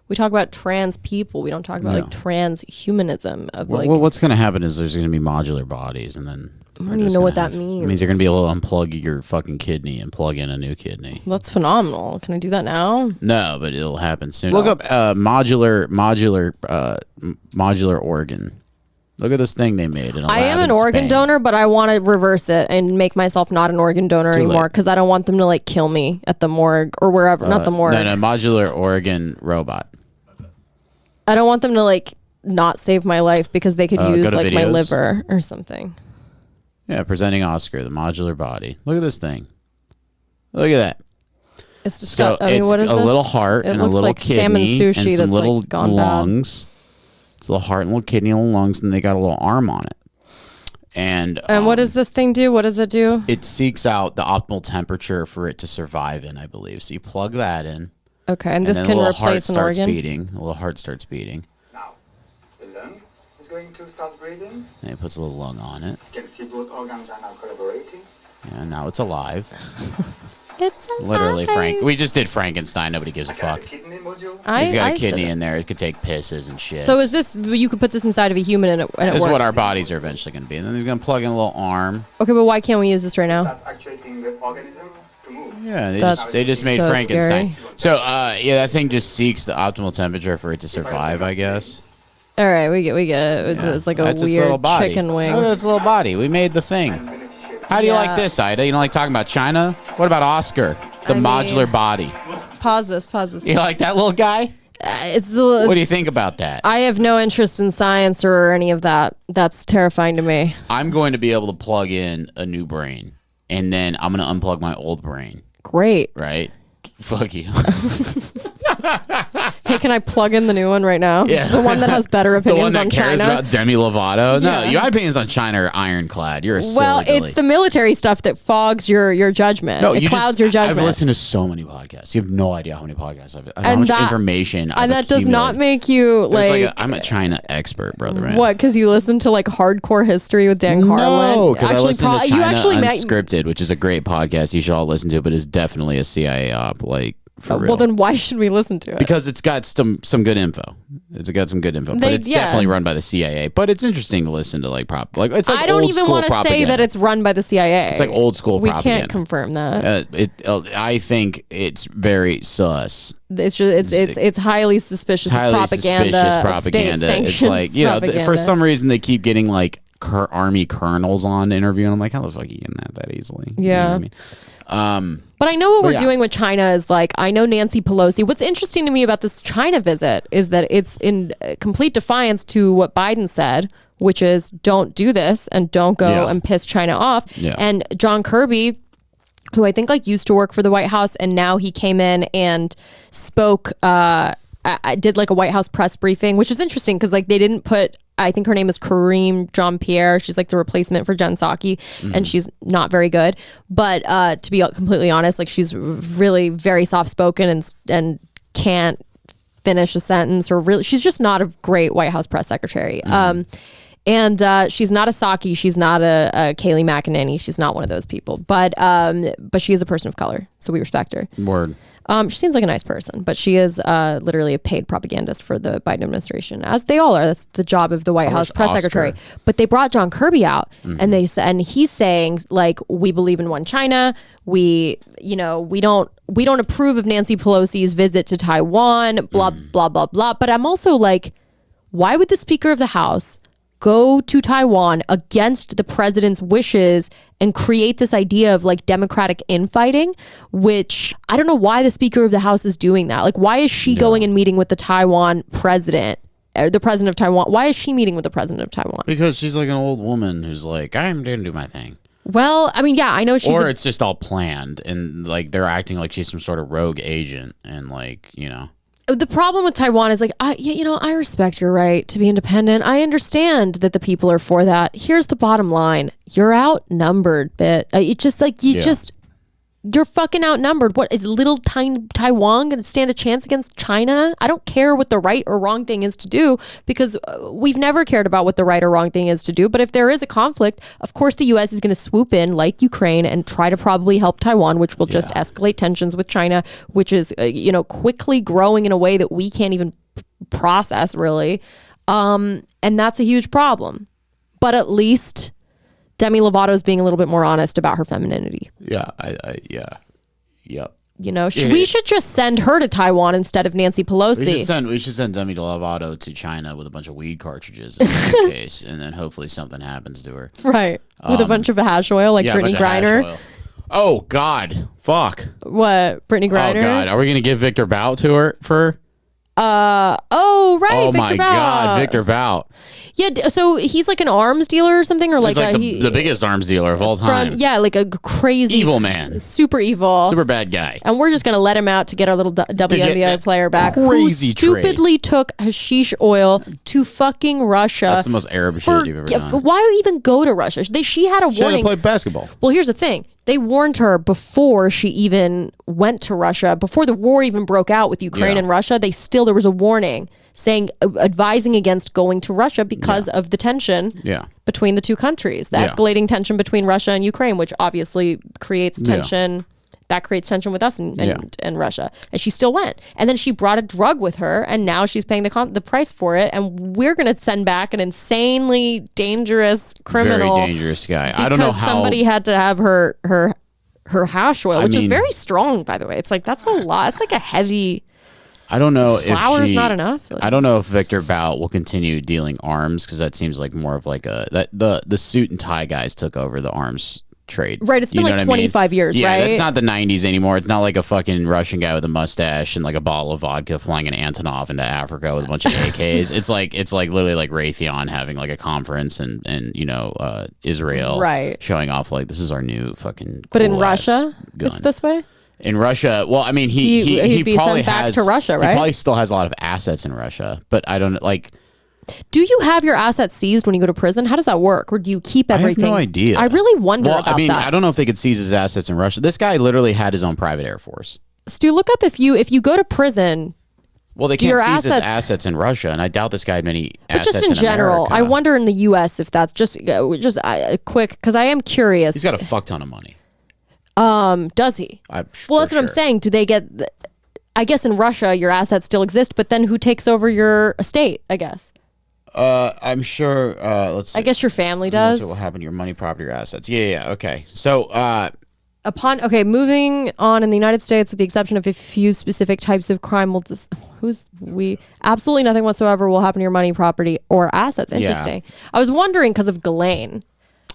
we talk about trans people. We don't talk about like transhumanism of well, what's going to happen is there's going to be modular bodies, and then I don't even know what that means. It means you're going to be able to unplug your fucking kidney and plug in a new kidney. That's phenomenal. Can I do that now? No, but it'll happen soon. Look up modular organ. Look at this thing they made. I am an organ donor, but I want to reverse it and make myself not an organ donor anymore because I don't want them to like kill me at the morgue or wherever. Not the morgue. No, modular organ robot. I don't want them to like not save my life because they could use like my liver or something. Yeah, presenting Oscar, the modular body. Look at this thing. Look at that. It's disgusting. So what is a little heart and a little like kidney salmon sushi and some little like gone lungs. Bad. It's a little heart and a little kidney and little lungs, and they got a little arm on it. And what does this thing do? What does it do? It seeks out the optimal temperature for it to survive in, I believe. So you plug that in. Okay, and this can replace an organ? The little heart starts beating. Now, the lung is going to start breathing. And it puts a little lung on it. You can see both organs are now collaborating. Yeah, now it's alive. It's Literally, alive. Frank. We just did Frankenstein. Nobody gives a I got fuck. a kidney module. He's got a I kidney said in there. It could take pisses and shit. So is this? You could put this inside of a human and it This is works. what our bodies are eventually going to be. And then he's going to plug in a little arm. Okay, but why can't we use this right now? Start actuating the organism to move. Yeah, That's they just made so Frankenstein. scary. So, yeah, that thing just seeks the optimal temperature for it to survive, I guess. All right, we get it. It's like a That's its little weird body. chicken wing. Look at its little body. We made the thing. How do you like Yeah. this, Ida? You don't like talking about China? What about Oscar, the I mean- modular body? Pause this. You like that little guy? What do you think about that? I have no interest in science or any of that. That's terrifying to me. I'm going to be able to plug in a new brain, and then I'm going to unplug my old brain, Great. right? Fuck you. Hey, can I plug in the new one right now? Yeah. The one that has better The opinions one that on cares China. about Demi Lovato. No, Yeah. your opinions on China are ironclad. You're a silly Well, Billy. it's the military stuff that fogs your judgment. No, it you clouds just, your judgment. I've listened to so many podcasts. You have no idea how many podcasts how And much that- information I've and that does not accumulated. make you There's I'm a China expert, brother. Man. what? Because you listen to like hardcore history with Dan Carlin. No, because I Actually, listen to you China actually met. Unscripted, which is a great podcast. You should all listen to it, but it's definitely a CIA op. Like for real. Well, then why should we listen to it? Because it's got some good info. It's got some good info, but it's definitely run by the CIA. But it's interesting to listen to it's like I don't old even want to say that it's run by the CIA. It's like old school We propaganda. can't confirm that. I think it's very sus. It's just it's highly suspicious Highly propaganda. suspicious of propaganda. It's state-sanctioned like for propaganda. some reason they keep getting like army colonels on to interview, and I'm like, how the fuck are you getting that easily? You know Yeah. what I mean? But I know what we're yeah. doing with China is like, I know Nancy Pelosi. What's interesting to me about this China visit is that it's in complete defiance to what Biden said, which is don't do this and don't go and piss China off. Yeah. And John Kirby, who I think like used to work for the White House and now he came in and spoke, I did like a White House press briefing, which is interesting because like they didn't put, I think her name is Kareem Jean-Pierre. She's like the replacement for Jen Psaki, and she's not very good. But to be completely honest, like she's really very soft-spoken and can't finish a sentence, or really, she's just not a great White House press secretary. And she's not a Psaki. She's not a Kayleigh McEnany. She's not one of those people. But she is a person of color, so we respect her. Word. She seems like a nice person, but she is literally a paid propagandist for the Biden administration, as they all are. That's the job of the White House press secretary. But they brought John Kirby out, and and he's saying like, we believe in one China. We don't approve of Nancy Pelosi's visit to Taiwan. Blah blah blah blah. But I'm also like, why would the Speaker of the House go to Taiwan against the president's wishes and create this idea of like democratic infighting, which I don't know why the Speaker of the House is doing that. Like, why is she going and meeting with the Taiwan president, the president of Taiwan? Why is she meeting with the president of Taiwan? Because she's like an old woman who's like, I'm gonna do my thing. Well, I mean, yeah, I know she's Or it's just all planned, and like they're acting like she's some sort of rogue agent, and like, you know. The problem with Taiwan is like, I respect your right to be independent. I understand that the people are for that. Here's the bottom line. You're outnumbered, bit. It's just like, you're fucking outnumbered. What is little tiny Taiwan going to stand a chance against China? I don't care what the right or wrong thing is to do, because we've never cared about what the right or wrong thing is to do. But if there is a conflict, of course the U.S. is going to swoop in like Ukraine and try to probably help Taiwan, which will just escalate tensions with China, which is quickly growing in a way that we can't even process really. And that's a huge problem. But at least Demi Lovato is being a little bit more honest about her femininity. Yeah, yep. We should just send her to Taiwan instead of Nancy Pelosi. We should send Demi Lovato to China with a bunch of weed cartridges in that case, and then hopefully something happens to her. Right. With a bunch of hash oil, like Yeah, a Brittany bunch of hash Griner. oil. Oh God, fuck. What? Brittany Griner? Oh God, are we gonna give Victor Bout to her for? Oh, right. Oh Victor my Bout. God, Victor Bout. Yeah, so he's like an arms dealer or something, or He's like he- the biggest arms dealer of all time. like a crazy Evil man. super evil, Super bad guy. And we're just gonna let him out to get our little WNBA that player back, crazy who stupidly took hashish oil to fucking Russia. That's the most Arab shit you've ever done. Why even go to Russia? She had a She had to warning. play basketball. Well, here's the thing. They warned her before she even went to Russia, before the war even broke out with Ukraine and Russia. There was a warning saying, advising against going to Russia because of the tension between the two countries, the escalating tension between Russia and Ukraine, which obviously creates tension that creates tension with us and Russia. And she still went. And then she brought a drug with her, and now she's paying the price for it. And we're going to send back an insanely dangerous criminal. Very dangerous guy. I don't know how somebody had to have her hash oil, which is very strong, by the way. It's like, that's a lot. It's like a heavy. I don't know flour's not enough. I don't know if Victor Bout will continue dealing arms, because that seems like more of like the suit and tie guys took over the arms trade. Right, it's been like 25 years, yeah, right? It's not the 90s anymore. It's not like a fucking Russian guy with a mustache and like a bottle of vodka flying an Antonov into Africa with a bunch of AKs. It's like literally like Raytheon having like a conference and Israel showing off like, this is our new fucking But in cool Russia, gun. it's this way? In Russia, well, I mean, he be probably sent back has to Russia, right? He probably still has a lot of assets in Russia, but I don't like. Do you have your assets seized when you go to prison? How does that work? Or do you keep everything? I have no idea. I really wonder about that. I don't know if they could seize his assets in Russia. This guy literally had his own private air force. Stu, look up if you go to prison. Well, they can't seize his assets in Russia, and I doubt this guy had many assets But just in general, America. I wonder in the U.S. if that's just quick, because I am curious. He's got a fuck ton of money. Does he? Well, that's what I'm saying. Do they get? I guess in Russia, your assets still exist, but then who takes over your estate? I guess. I'm sure. Let's see. I guess your family does. What will happen to your money, property, or assets? Yeah. Okay. So, moving on in the United States, with the exception of a few specific types of crime, absolutely nothing whatsoever will happen to your money, property, or assets. Interesting. Yeah. I was wondering because of Ghislaine,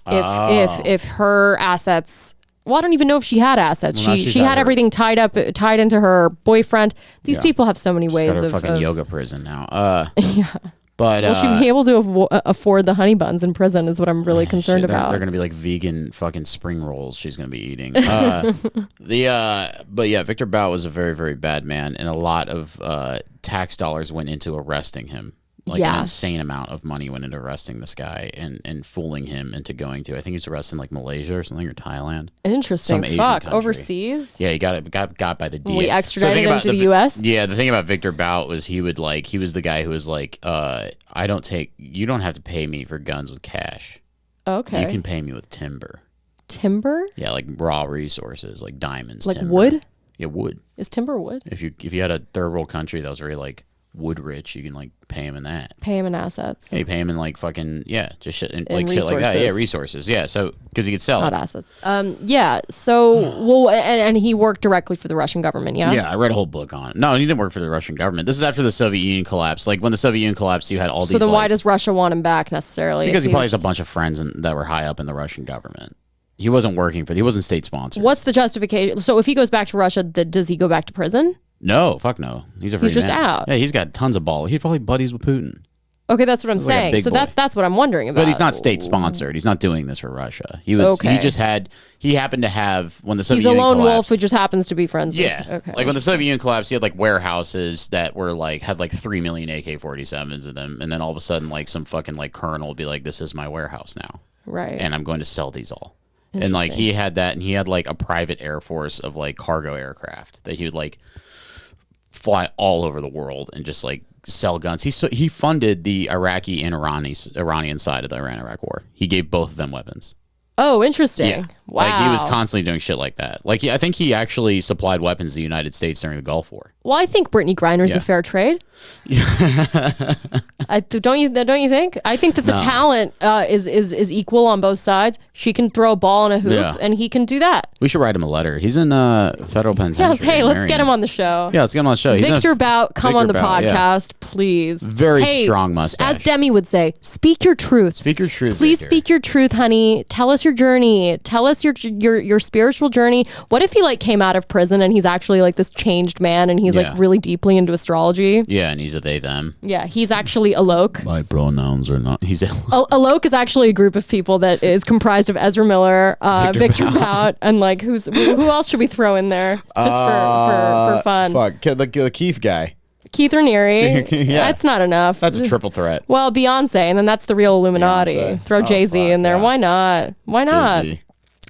if her assets. Well, I don't even know if she had assets. Well, she had everything tied into her boyfriend. These people have so many ways got her of fucking yoga prison now. Yeah. But will she be able to afford the honey buns in prison is what I'm really concerned about. They're going to be like vegan fucking spring rolls she's going to be eating. But yeah, Victor Bout was a very, very bad man, and a lot of tax dollars went into arresting him. Like an insane amount of money went into arresting this guy and fooling him into going to, I think he was arrested in like Malaysia or something, or Thailand. Interesting. Fuck. Overseas? Yeah, he got by the DA. We extradited him to the US? Yeah, the thing about Victor Bout was he was the guy who was like, you don't have to pay me for guns with cash. Okay. You can pay me with timber. Timber? Yeah, like raw resources, like diamonds. Like timber. Wood? Yeah, wood. Is timber wood? If you had a third world country that was very like wood rich, you can like pay him in that. Pay him in assets. Yeah, you pay him in like fucking just shit and like resources. shit like that. Yeah, resources. Yeah, so because he could sell not it. Assets. Yeah. So and he worked directly for the Russian government. Yeah. Yeah, I read a whole book on it. No, he didn't work for the Russian government. This is after the Soviet Union collapsed. Like when the Soviet Union collapsed, you had all these. So then why does Russia want him back necessarily? Because he probably has a bunch of friends that were high up in the Russian government. He wasn't working for. He wasn't state sponsored. What's the justification? So if he goes back to Russia, does he go back to prison? No, fuck no. He's a free just man. out. Yeah, he's got tons of balls. He's probably buddies with Putin. Okay, that's what I'm saying. Like so that's what I'm wondering about. But he's not state sponsored. He's not doing this for Russia. He was. Okay. He happened to have when the Soviet Union collapsed. He's a lone wolf who just happens to be friends. Yeah. With, okay. Like when the Soviet Union collapsed, he had like warehouses that were like had like 3 million AK-47s in them, and then all of a sudden like some fucking like colonel would be like, "This is my warehouse now." Right. And I'm going to sell these all. And like he had that, and he had like a private air force of like cargo aircraft that he would like fly all over the world and just like sell guns. He funded the Iraqi and Iranian side of the Iran-Iraq war. He gave both of them weapons. Oh, interesting. Yeah. Wow. Like he was constantly doing shit like that. Like I think he actually supplied weapons to the United States during the Gulf War. Well, I think Brittany Griner's a fair trade. Don't you think? I think that the talent is equal on both sides. She can throw a ball in a hoop, and he can do that. We should write him a letter. He's in federal penitentiary. Hey, let's get him on the show. Yeah, let's get him on the show. Victor Bout, come on the podcast, please. Very strong mustache. As Demi would say, speak your truth. Speak your truth. Please Victor. speak your truth, honey. Tell us your journey. Tell us your spiritual journey. What if he like came out of prison and he's actually like this changed man and he's like really deeply into astrology? Yeah, and he's a they them. Yeah, he's actually Alok. My pronouns are not. He's Alok is actually a group of people that is comprised of Ezra Miller, Victor Bout, and like who else should we throw in there just for fun? Fuck the Keith guy. Keith Raniere. That's not enough. That's a triple threat. Well, Beyonce, and then that's the real Illuminati. Beyonce. Throw Jay-Z in there. Yeah. Why not? Why not? Jay-Z.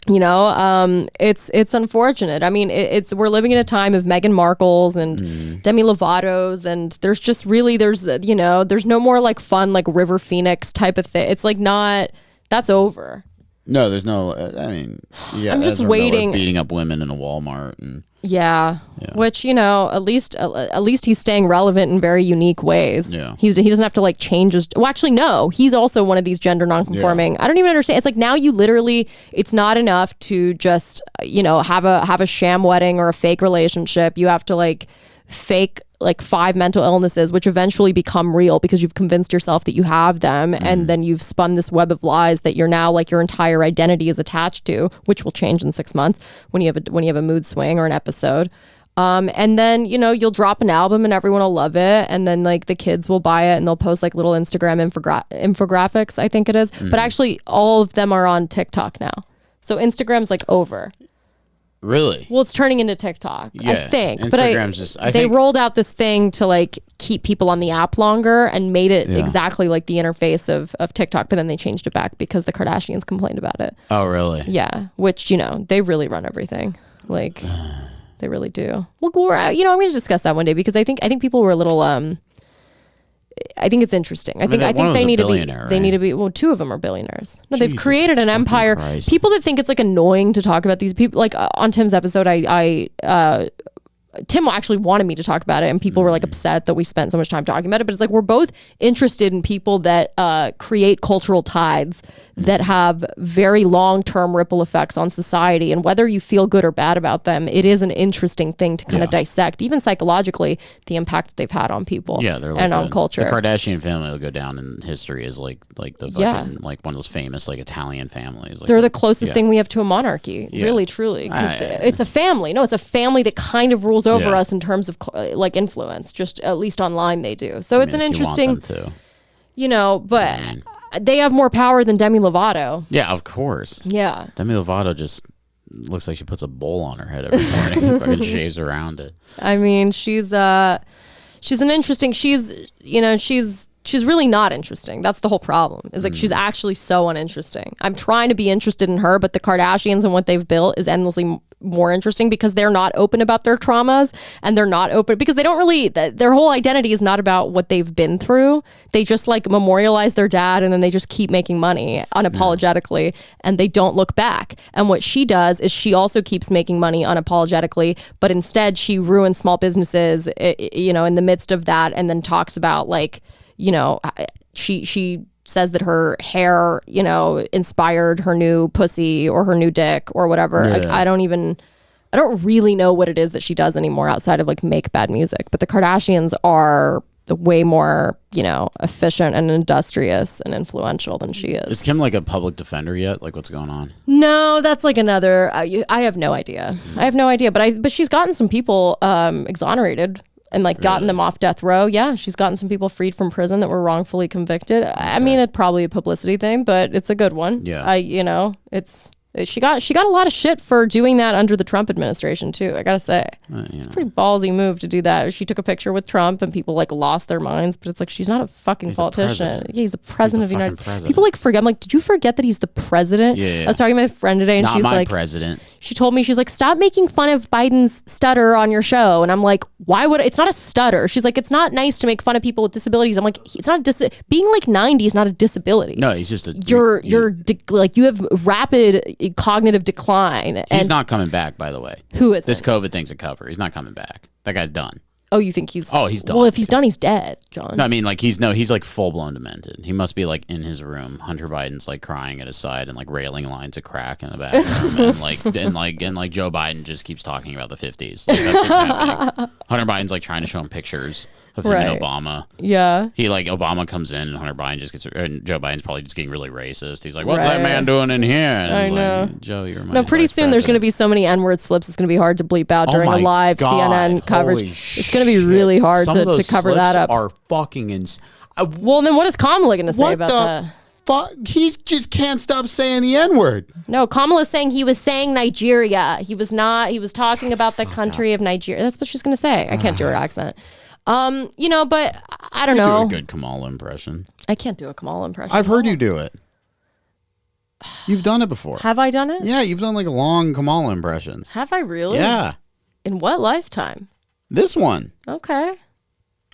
You know, it's unfortunate. I mean, we're living in a time of Meghan Markles and Demi Lovato's, and there's just really there's no more like fun like River Phoenix type of thing. It's like not that's over. No, there's no. I mean, yeah, I'm just waiting. Beating up women in a Walmart and yeah. Which at least he's staying relevant in very unique ways. Yeah, he doesn't have to like change his. Well, actually, no, he's also one of these gender nonconforming. I don't even understand. It's like now you literally, it's not enough to just have a sham wedding or a fake relationship. You have to like fake like 5 mental illnesses, which eventually become real because you've convinced yourself that you have them, and then you've spun this web of lies that you're now like your entire identity is attached to, which will change in 6 months when you have a mood swing or an episode. And then you'll drop an album and everyone will love it, and then like the kids will buy it and they'll post like little Instagram infographics, I think it is. But actually, all of them are on TikTok now, so Instagram's like over. Really? Well, it's turning into TikTok, I think. Instagram's but they rolled out this thing to like keep people on the app longer and made it exactly like the interface of TikTok, but then they changed it back because the Kardashians complained about it. Oh, really? Yeah, which they really run everything. Like they really do. Well, I'm going to discuss that one day because I think people were a little I think it's interesting. I think they need to be. Right? They need to be. Well, 2 of them are billionaires. No, they've created an empire. Christ. People that think it's like annoying to talk about these people, like on Tim's episode, Tim actually wanted me to talk about it, and people were like upset that we spent so much time talking about it. But it's like we're both interested in people that create cultural tides that have very long-term ripple effects on society, and whether you feel good or bad about them, it is an interesting thing to kind of dissect, even psychologically, the impact that they've had on people and on culture. The Kardashian family will go down in history as like the fucking, like one of those famous like Italian families. Like, they're the closest thing we have to a monarchy, really, truly. It's a family. No, it's a family that kind of rules over us in terms of like influence, just at least online they do. So it's an interesting, but they have more power than Demi Lovato. Yeah, of course. Yeah. Demi Lovato just looks like she puts a bowl on her head every morning and fucking shaves around it. I mean, she's an interesting, she's really not interesting. That's the whole problem. Is like she's actually so uninteresting. I'm trying to be interested in her, but the Kardashians and what they've built is endlessly more interesting because they're not open about their traumas, and they're not open because they don't really, their whole identity is not about what they've been through. They just like memorialize their dad, and then they just keep making money unapologetically, and they don't look back. And what she does is she also keeps making money unapologetically, but instead she ruins small businesses, in the midst of that, and then talks about like, she says that her hair, inspired her new pussy or her new dick or whatever. Yeah. Like, I don't really know what it is that she does anymore outside of like make bad music. But the Kardashians are way more, efficient and industrious and influential than she is. Is Kim like a public defender yet? Like, what's going on? No, that's like another. I have no idea. But she's gotten some people exonerated. And like gotten them off death row. Yeah, she's gotten some people freed from prison that were wrongfully convicted. Okay. I mean, it's probably a publicity thing, but it's a good one. Yeah. She got a lot of shit for doing that under the Trump administration too. I gotta say, it's a pretty ballsy move to do that. She took a picture with Trump and people like lost their minds. But it's like she's not a fucking politician. Yeah, he's the president of the United States. People like forget. I'm like, did you forget that he's the president? Yeah. I was talking to my friend today, and she's like, president. She told me, she's like, stop making fun of Biden's stutter on your show. And I'm like, why would it's not a stutter? She's like, it's not nice to make fun of people with disabilities. I'm like, it's not being like 90 is not a disability. No, he's just you're like you have rapid cognitive decline. He's not coming back, by the way. Who is this COVID thing's a cover? He's not coming back. That guy's done. Oh, you think he's? Oh, he's done. Well, if he's done, he's dead, John. No, I mean, like he's like full blown demented. He must be like in his room. Hunter Biden's like crying at his side and like railing lines of crack in the back room, and like Joe Biden just keeps talking about the 50s. Like that's what's happening. Hunter Biden's like trying to show him pictures of him and Obama. Yeah. He like Obama comes in and Hunter Biden just gets, and Joe Biden's probably just getting really racist. He's like, "What's that man doing in here?" And I know. Like, Joe, you're my. No, pretty soon there's going to be so many N-word slips. It's going to be hard to bleep out during a live CNN coverage. It's going to be really hard to cover that up. Are fucking well, then what is Kamala going to say about that? Fuck, he just can't stop saying the N-word. No, Kamala's saying he was saying Nigeria. He was not. He was talking about the country of Nigeria. That's what she's going to say. I can't do her accent. But I don't know. Do a good Kamala impression. I can't do a Kamala impression. I've heard you do it. You've done it before. Have I done it? Yeah, you've done like long Kamala impressions. Have I really? Yeah. In what lifetime? This one. Okay.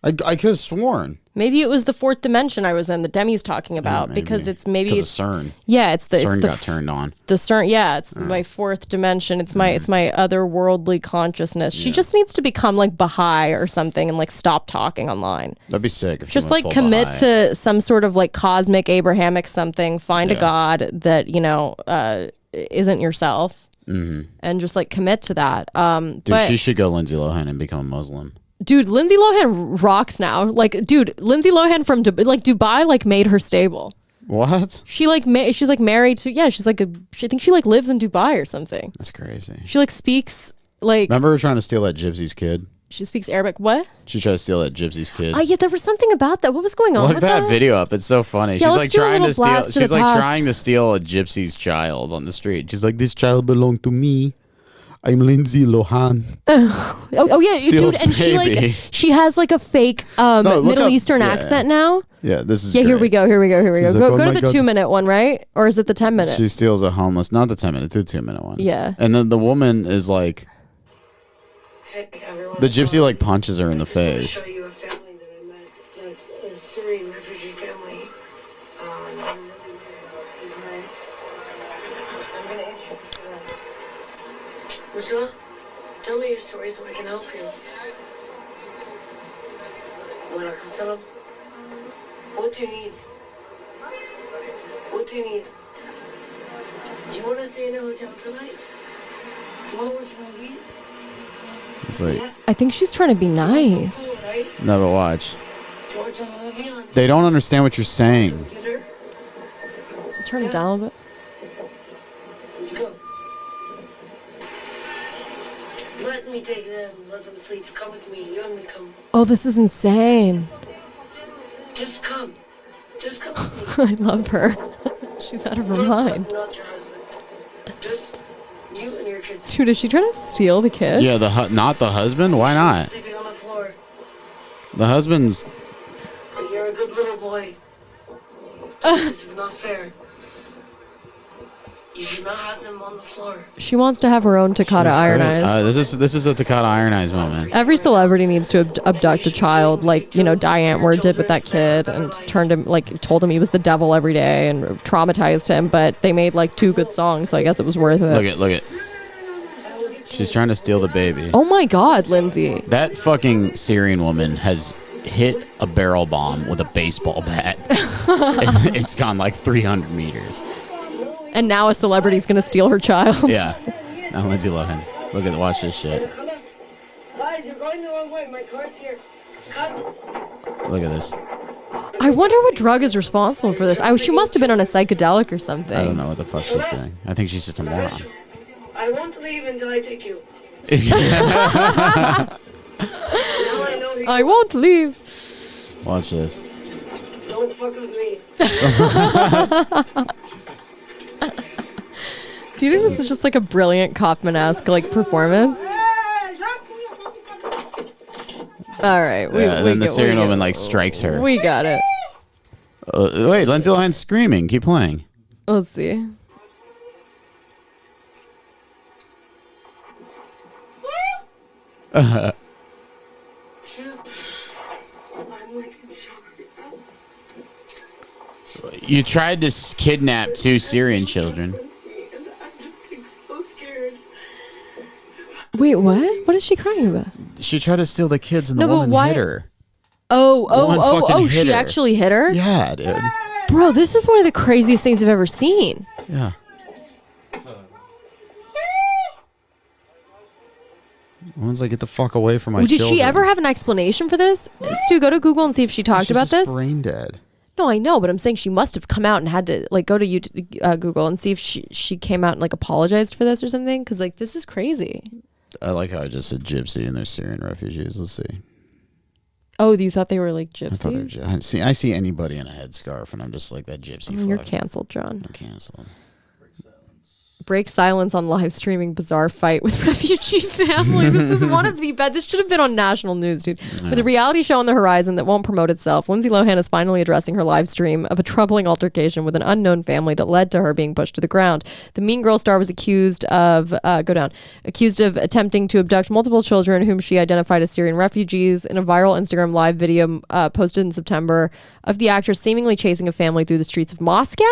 I could have sworn. Maybe it was the fourth dimension I was in that Demi's talking about because it's maybe it's CERN. Yeah, it's the CERN it's the got turned on. The CERN, yeah, it's my fourth dimension. It's my otherworldly consciousness. She just needs to become like Baha'i or something and like stop talking online. That'd be sick. If Just she went like full commit Baha'i. to some sort of like cosmic Abrahamic something. Find a god that isn't yourself, and just like commit to that. Dude, she should go Lindsay Lohan and become a Muslim. Dude, Lindsay Lohan rocks now. Like, dude, Lindsay Lohan from Dubai like made her stable. What? She like she's like married to she's like I think she like lives in Dubai or something. That's crazy. She like speaks like Remember her trying to steal that gypsy's kid? she speaks Arabic. What? She tried to steal that gypsy's kid. Oh yeah, there was something about that. What was going on? Look with that video up. It's so funny. Yeah, She's let's like do a trying little to steal. blast to She's the like past. trying to steal a gypsy's child on the street. She's like, this child belonged to me. I'm Lindsay Lohan. Oh yeah, Steals dude, and baby. she has like a fake look Middle up- Eastern yeah. accent now. Yeah, this is Yeah, here great. we go. Here we go. She's like, Go "Oh to my the God." 2-minute one, right? Or is it the 10-minute? She steals a homeless, not the 10 minute, the 2-minute one. Yeah. And then the woman is like, Hey, everyone. the gypsy like punches her in the I just wanna face. show you a family that I met. That's a Syrian refugee family. They're really nice. I'm gonna introduce you. Michelle, tell me your story so I can help you. You wanna come settle? What do you need? What do you need? Do you wanna stay in a hotel tonight? Do you wanna watch movies? It's like, I think she's trying to be nice. Right? never watch. Do you watch a movie on They don't understand what you're saying. computer? Turn it down a little bit. Let's go. Let me take them. Let them sleep. Come with me. You and me come. Oh, this is insane. Just come. Just come with me. I love her. She's out of her mind. Not your husband. Just you and your kids Dude, is she trying to steal the kid? Yeah, not the husband? Why not? sleeping on the floor. The husband's, But you're a good little boy. This is not fair. You should not have them on the floor. She wants to have her own Takata Iron Eyes. this is a Takata Iron Eyes moment. Every celebrity needs to abduct a child, like Diane Ward did with that kid, and turned him told him he was the devil every day and traumatized him. But they made like 2 good songs, so I guess it was worth it. Look at. She's trying to steal the baby. Oh my God, Lindsay! That fucking Syrian woman has hit a barrel bomb with a baseball bat. And it's gone like 300 meters. And now a celebrity's gonna steal her child. Yeah. Now Lindsay Lohan's. Watch this shit. Guys, you're going the wrong way. My car's here. Cut. Look at this. I wonder what drug is responsible for this. She must have been on a psychedelic or something. I don't know what the fuck she's doing. I think she's just a moron. I won't leave until I take you. Now I know who I won't leave. Watch this. Don't fuck with me. Do you think this is just like a brilliant Kaufman-esque like performance? All right. Yeah, and then the Syrian woman like strikes her. We got it. Wait, Lindsay Lohan's screaming. Keep playing. Let's see. You tried to kidnap 2 Syrian children. I'm just like so scared. Wait, what? What is she crying about? She tried to steal the kids and the No, but woman why- hit her. Oh, Woman fucking hit she her. actually hit her? Yeah, dude. Bro, this is one of the craziest things I've ever seen. Yeah. Woman's like, get the fuck away from my Did children. she ever have an explanation for this? Stu, go to Google and see if she talked She's about just this. brain dead. No, I know, but I'm saying she must have come out and had to like go to YouTube, Google and see if she came out and like apologized for this or something, because like this is crazy. I like how I just said gypsy and they're Syrian refugees. Let's see. Oh, you thought they were like I thought they were gypsies? I see anybody in a headscarf and I'm just like that gypsy fuck. You're canceled, John. I'm canceled. break silence on live streaming bizarre fight with refugee family. This is one of the best. This should have been on national news, dude. Yeah. With a reality show on the horizon that won't promote itself, Lindsay Lohan is finally addressing her live stream of a troubling altercation with an unknown family that led to her being pushed to the ground. The Mean Girl star was accused of attempting to abduct multiple children whom she identified as Syrian refugees in a viral Instagram live video posted in September of the actress seemingly chasing a family through the streets of Moscow.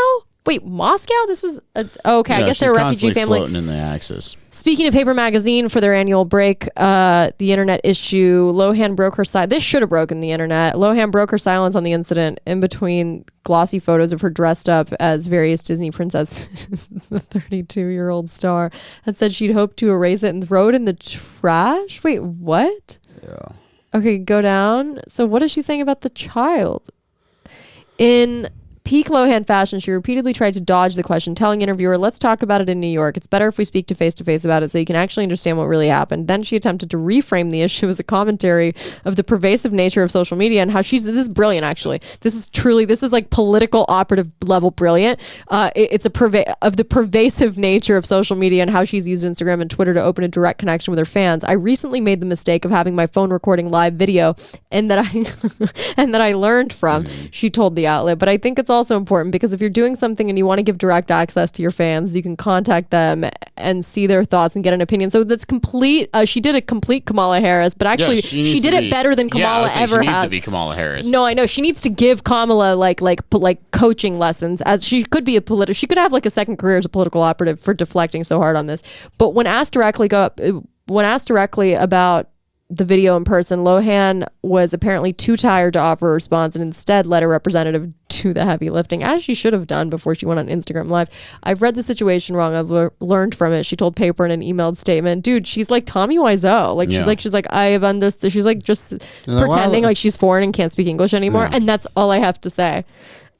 Wait, Moscow? This was okay. I guess they're a refugee family. Floating in the Axis. Speaking of Paper Magazine for their annual break, the internet issue, Lohan broke her silence. This should have broken the internet. Lohan broke her silence on the incident in between glossy photos of her dressed up as various Disney princesses. The 32-year-old star had said she'd hoped to erase it and throw it in the trash. Wait, what? Yeah. Okay, go down. So what is she saying about the child? In peak Lohan fashion, she repeatedly tried to dodge the question, telling interviewer, let's talk about it in New York. It's better if we speak to face about it so you can actually understand what really happened. Then she attempted to reframe the issue as a commentary of the pervasive nature of social media and how this is brilliant, actually. This is like political operative level brilliant. It's of the pervasive nature of social media and how she's used Instagram and Twitter to open a direct connection with her fans. I recently made the mistake of having my phone recording live video and that I learned from, she told the outlet. But I think it's also important because if you're doing something and you want to give direct access to your fans, you can contact them and see their thoughts and get an opinion. So that's complete. She did a complete Kamala Harris, but actually she did it better than Kamala ever has. She needs to be Kamala Harris. No, I know she needs to give Kamala like coaching lessons, as she could be she could have like a second career as a political operative for deflecting so hard on this. But when asked directly about the video in person, Lohan was apparently too tired to offer a response and instead let her representative do the heavy lifting, as she should have done before she went on Instagram Live. I've read the situation wrong. I've learned from it. She told Paper in an emailed statement, dude, she's like Tommy Wiseau. Like, yeah. she's like, I have understood. She's like just pretending like she's foreign and can't speak English anymore. Yeah. And that's all I have to say.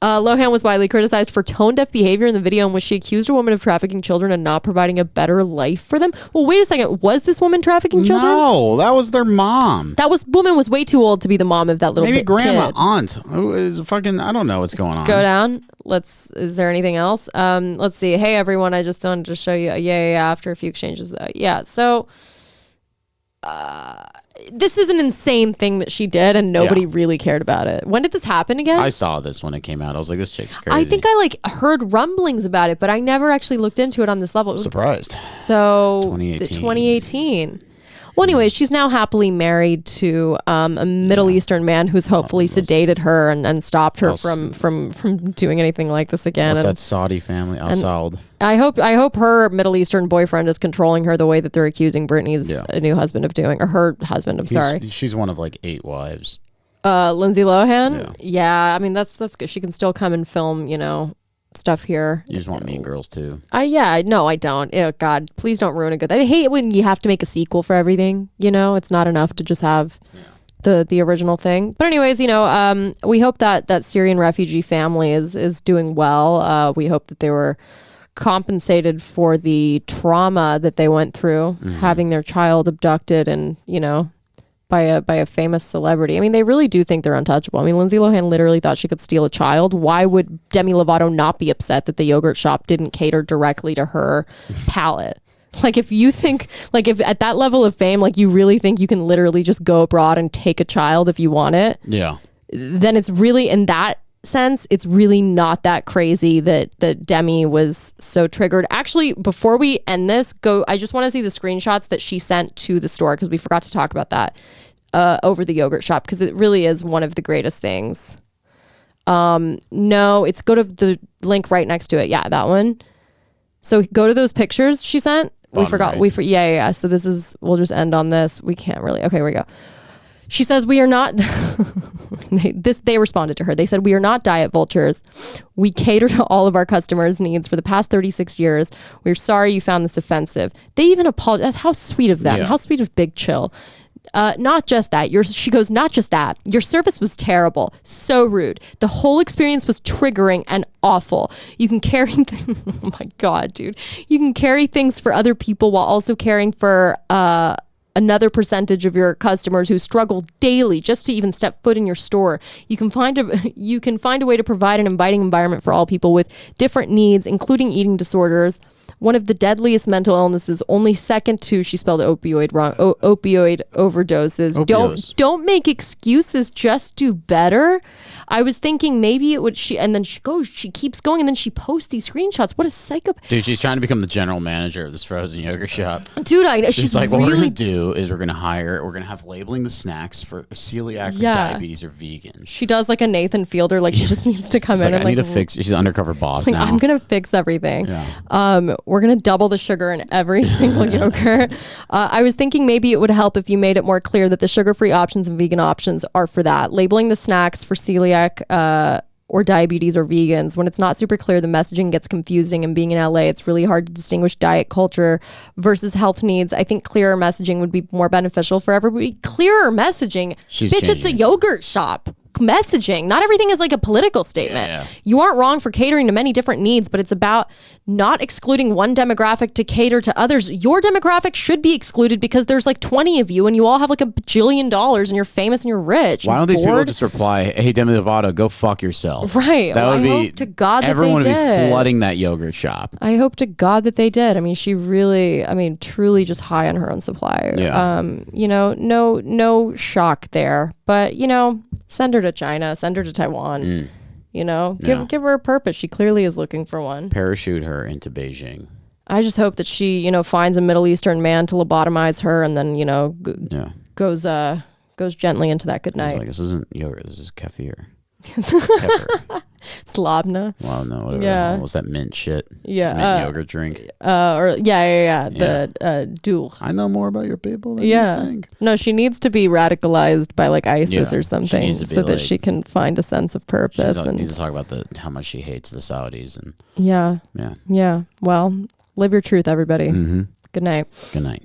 Lohan was widely criticized for tone-deaf behavior in the video in which she accused a woman of trafficking children and not providing a better life for them. Well, wait a second. Was this woman trafficking children? No, that was their mom. Woman was way too old to be the mom of that little Maybe grandma, kid. Aunt. Who is fucking, I don't know what's going on. Go down. Is there anything else? Let's see. Hey, everyone. I just wanted to show you. Yeah. After a few exchanges. Yeah. So, this is an insane thing that she did and nobody really cared about it. When did this happen again? I saw this when it came out. I was like, this chick's crazy. I think I heard rumblings about it, but I never actually looked into it on this level. Surprised. So 2018. Well, anyways, she's now happily married to a Middle Eastern man who's hopefully sedated her and stopped her from doing anything like this again. What's that Saudi family? Al Saud. I hope her Middle Eastern boyfriend is controlling her the way that they're accusing Britney's new husband of doing, or her husband. I'm sorry. She's one of like 8 wives. Lindsay Lohan. Yeah. I mean that's good. She can still come and film, stuff here. You just want Mean Girls too. No, I don't. Oh God, please don't ruin a good. I hate when you have to make a sequel for everything. It's not enough to just have the original thing. But anyways, we hope that Syrian refugee family is doing well. We hope that they were compensated for the trauma that they went through, having their child abducted and by a famous celebrity. I mean, they really do think they're untouchable. I mean, Lindsay Lohan literally thought she could steal a child. Why would Demi Lovato not be upset that the yogurt shop didn't cater directly to her palate? Like, if you think, if at that level of fame, you really think you can literally just go abroad and take a child if you want it, then it's really, in that sense, it's really not that crazy that Demi was so triggered. Actually, before we end this, I just want to see the screenshots that she sent to the store, because we forgot to talk about that over the yogurt shop, because it really is one of the greatest things. No, it's go to the link right next to it. Yeah, that one. So go to those pictures she sent. We forgot. Right. Yeah. So we'll just end on this. We can't really. Okay, here we go. She says, we are not, they responded to her. They said, we are not diet vultures. We cater to all of our customers' needs for the past 36 years. We're sorry you found this offensive. They even apologized. How sweet of them. Yeah. How sweet of Big Chill. Not just that. She goes, not just that. Your service was terrible. So rude. The whole experience was triggering and awful. You can carry, oh my God, dude. You can carry things for other people while also caring for, another percentage of your customers who struggle daily just to even step foot in your store. You can find a way to provide an inviting environment for all people with different needs, including eating disorders. One of the deadliest mental illnesses, only second to, she spelled opioid wrong, opioid overdoses. Don't make excuses, just do better. I was thinking maybe it would, she keeps going, and then she posts these screenshots. What a psychopath. Dude, she's trying to become the general manager of this frozen yogurt shop. Dude, she's like, what we're going to do is we're going to have labeling the snacks for celiac, diabetes, or vegans. She does like a Nathan Fielder, like she just needs to come in and I need to fix, she's undercover boss like, now. I'm going to fix everything. Yeah. We're going to double the sugar in every single yogurt. I was thinking maybe it would help if you made it more clear that the sugar-free options and vegan options are for that. Labeling the snacks for celiac or diabetes or vegans. When it's not super clear, the messaging gets confusing, and being in LA, it's really hard to distinguish diet culture versus health needs. I think clearer messaging would be more beneficial for everybody. Clearer messaging. Bitch, it's a yogurt shop. Messaging. Not everything is like a political statement. Yeah. You aren't wrong for catering to many different needs, but it's about not excluding one demographic to cater to others. Your demographic should be excluded because there's like 20 of you and you all have like $1 bajillion and you're famous and you're rich. Why don't these people just reply, hey, Demi Lovato, go fuck yourself? Right. That would be, hope to God that everyone they would did. be flooding that yogurt shop. I hope to God that they did. I mean, she really, truly just high on her own supply. Yeah. No shock there. But, send her to China, send her to Taiwan. Give her a purpose. She clearly is looking for one. Parachute her into Beijing. I just hope that she, finds a Middle Eastern man to lobotomize her and then, goes gently into that good night. Like, this isn't yogurt, this is kefir. It's labna. Well, no, whatever. Yeah. What's that mint shit? Yeah. Mint yogurt drink. The dur. I know more about your people than you think. No, she needs to be radicalized by like ISIS or She something needs to be that she can find a sense of purpose. She needs to talk about how much she hates the Saudis. And yeah. Well, live your truth, everybody. Mm-hmm. Good night. Good night.